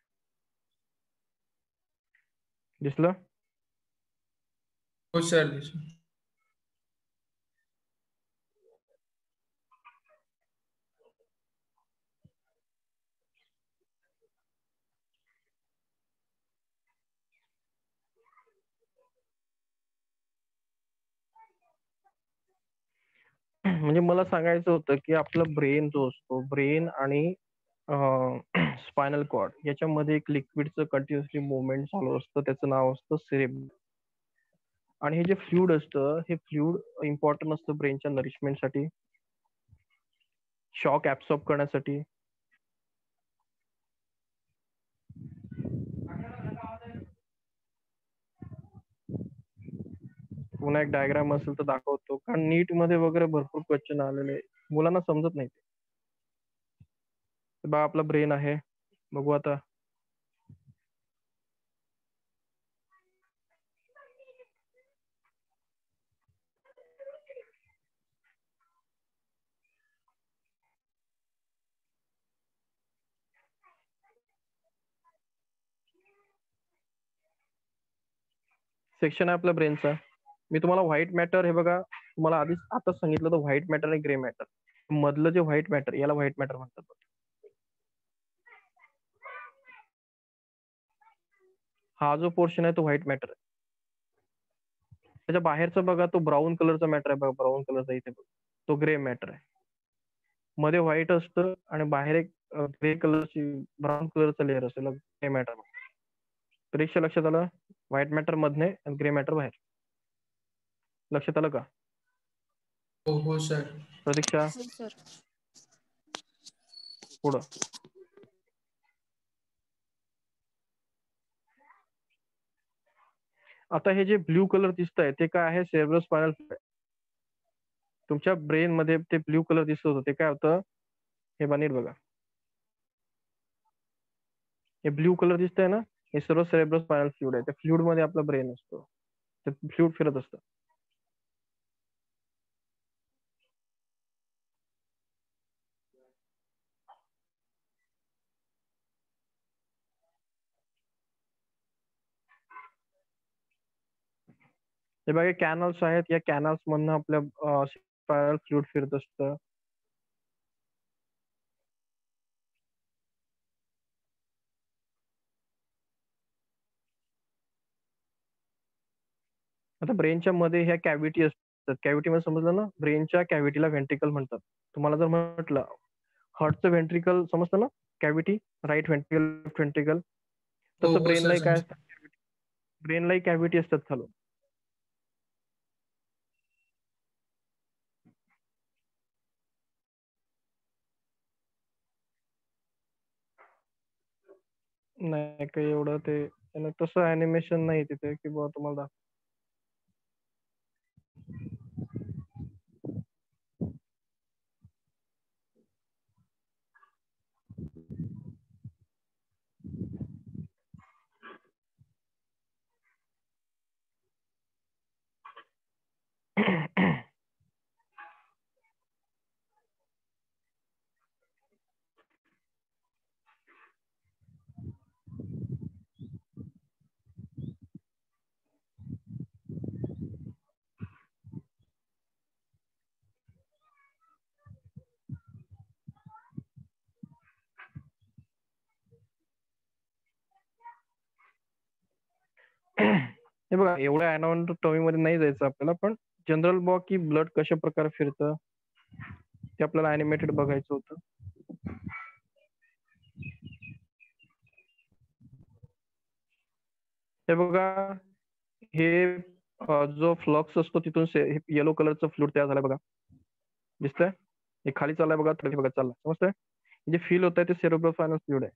दिसलं? हो सर. म्हणजे मला सांगायचं होतं की आपला ब्रेन जो असतो, ब्रेन आणि स्पायनल कॉर्ड याच्यामध्ये एक लिक्विडचं कंटिन्युअसली मुवमेंट चालू असतं, त्याचं नाव असतं सेरेब्रम. आणि हे जे फ्लुइड असतं, हे फ्लुइड इम्पॉर्टंट असतं ब्रेनच्या नरिशमेंटसाठी, शॉक ऍब्सॉर्ब करण्यासाठी. पुन्हा एक डायग्राम असेल तर दाखवतो, कारण नीट मध्ये वगैरे भरपूर क्वेश्चन आलेले, मुलांना समजत नाही. बघा आपला ब्रेन आहे, बघू आता. सेक्शन आहे आपल्या ब्रेनचा. मी तुम्हाला व्हाईट मॅटर, हे बघा तुम्हाला आधीच आताच सांगितलं तर व्हाईट मॅटर आणि ग्रे मॅटर. मधलं जे व्हाईट मॅटर, याला व्हाईट मॅटर म्हणतात. हा जो पोर्शन आहे तो व्हाईट मॅटर आहे. त्याच्या बाहेरचा बघा तो ब्राऊन कलरचा मॅटर आहे बघा, ब्राऊन कलरचा इथे बघा, तो ग्रे मॅटर आहे. मध्ये व्हाईट असतं आणि बाहेर एक ग्रे कलरची, ब्राऊन कलरचा लेअर असेल, ग्रे मॅटर. परीक्षा लक्षात आलं? व्हाईट मॅटर मधने आणि ग्रे मॅटर बाहेर. लक्षात आलं का? हो सर. प्रतीक्षा हो सर. पुढं. आता हे जे ब्ल्यू कलर दिसत आहे ते काय आहे? Cerebrospinal fluid. तुमच्या ब्रेन मध्ये ते ब्ल्यू कलर दिसत होतं ते काय होतं? हे बनीट बघा, हे ब्ल्यू कलर दिसतंय ना, हे सर्व सेरेब्रोस्पायनल फ्लुइड आहे. त्या फ्लुइड मध्ये आपला ब्रेन असतो, ते फ्लुइड फिरत असतं. हे बघा कॅनल्स आहेत, या कॅनल्स मधनं आपल्या स्पायनल फ्लुइड फिरत असतं. आता ब्रेनच्या मध्ये ह्या कॅव्हिटी असतात. कॅव्हिटी मध्ये समजलं ना, ब्रेनच्या कॅव्हिटीला व्हेंट्रिकल म्हणतात. तुम्हाला जर म्हटलं हार्टचं व्हेंट्रिकल समजतं ना, cavity, right ventricle, left ventricle, तसं हो सर ब्रेनलाही काय समजलं. असतं, ब्रेनलाही कॅव्हिटी असतात खालून. नाही काही एवढं ते तसं अॅनिमेशन नाही तिथे की बुवा तुम्हाला. हे बघा एवढ्या अॅनाटॉमी मध्ये नाही जायचं आपल्याला, पण जनरल बॉ की ब्लड कशा प्रकारे फिरतं ते आपल्याला अॅनिमेटेड बघायचं होतं. हे बघा, हे जो फ्लक्स असतो तिथून येलो कलरचं फ्लुइड तयार झालाय बघा, दिसतंय? हे खाली चाललाय बघा, थोडी बघा चाललाय, समजतंय? जे फील होत आहे ते सेरेब्रोस्पायनल फ्लुइड आहे.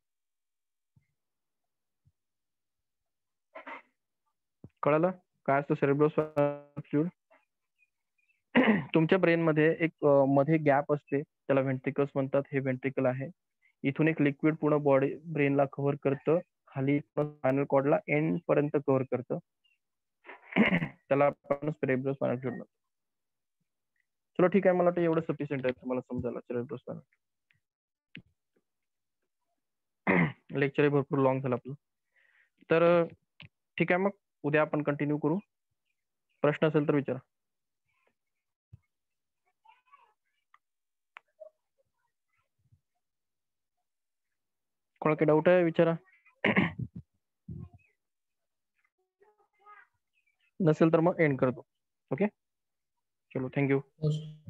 कळालं काय असतं सेरेब्रोस्पायनल फ्लुइड? तुमच्या ब्रेन मध्ये एक मध्ये गॅप असते, त्याला व्हेंट्रिकल्स म्हणतात. हे व्हेंट्रिकल आहे. इथून एक लिक्विड पूर्ण बॉडी ब्रेनला कव्हर करतं, खाली स्पायनल कॉर्डला एंड पर्यंत कव्हर करतं. त्याला आपण सेरेब्रो स्पायनल फ्लुइड म्हणतो. चलो ठीक आहे, मला वाटतं एवढं सफिशियंट आहे तुम्हाला समजायला सेरेब्रो स्पायनल. लेक्चर भरपूर लॉंग झालं आपलं. तर ठीक आहे, मग उद्या आपण कंटिन्यू करू. प्रश्न असेल तर विचारा. कोणाला काही डाऊट आहे विचारा. नसेल तर मग एंड करतो. ओके, चलो थँक्यू. हो सर.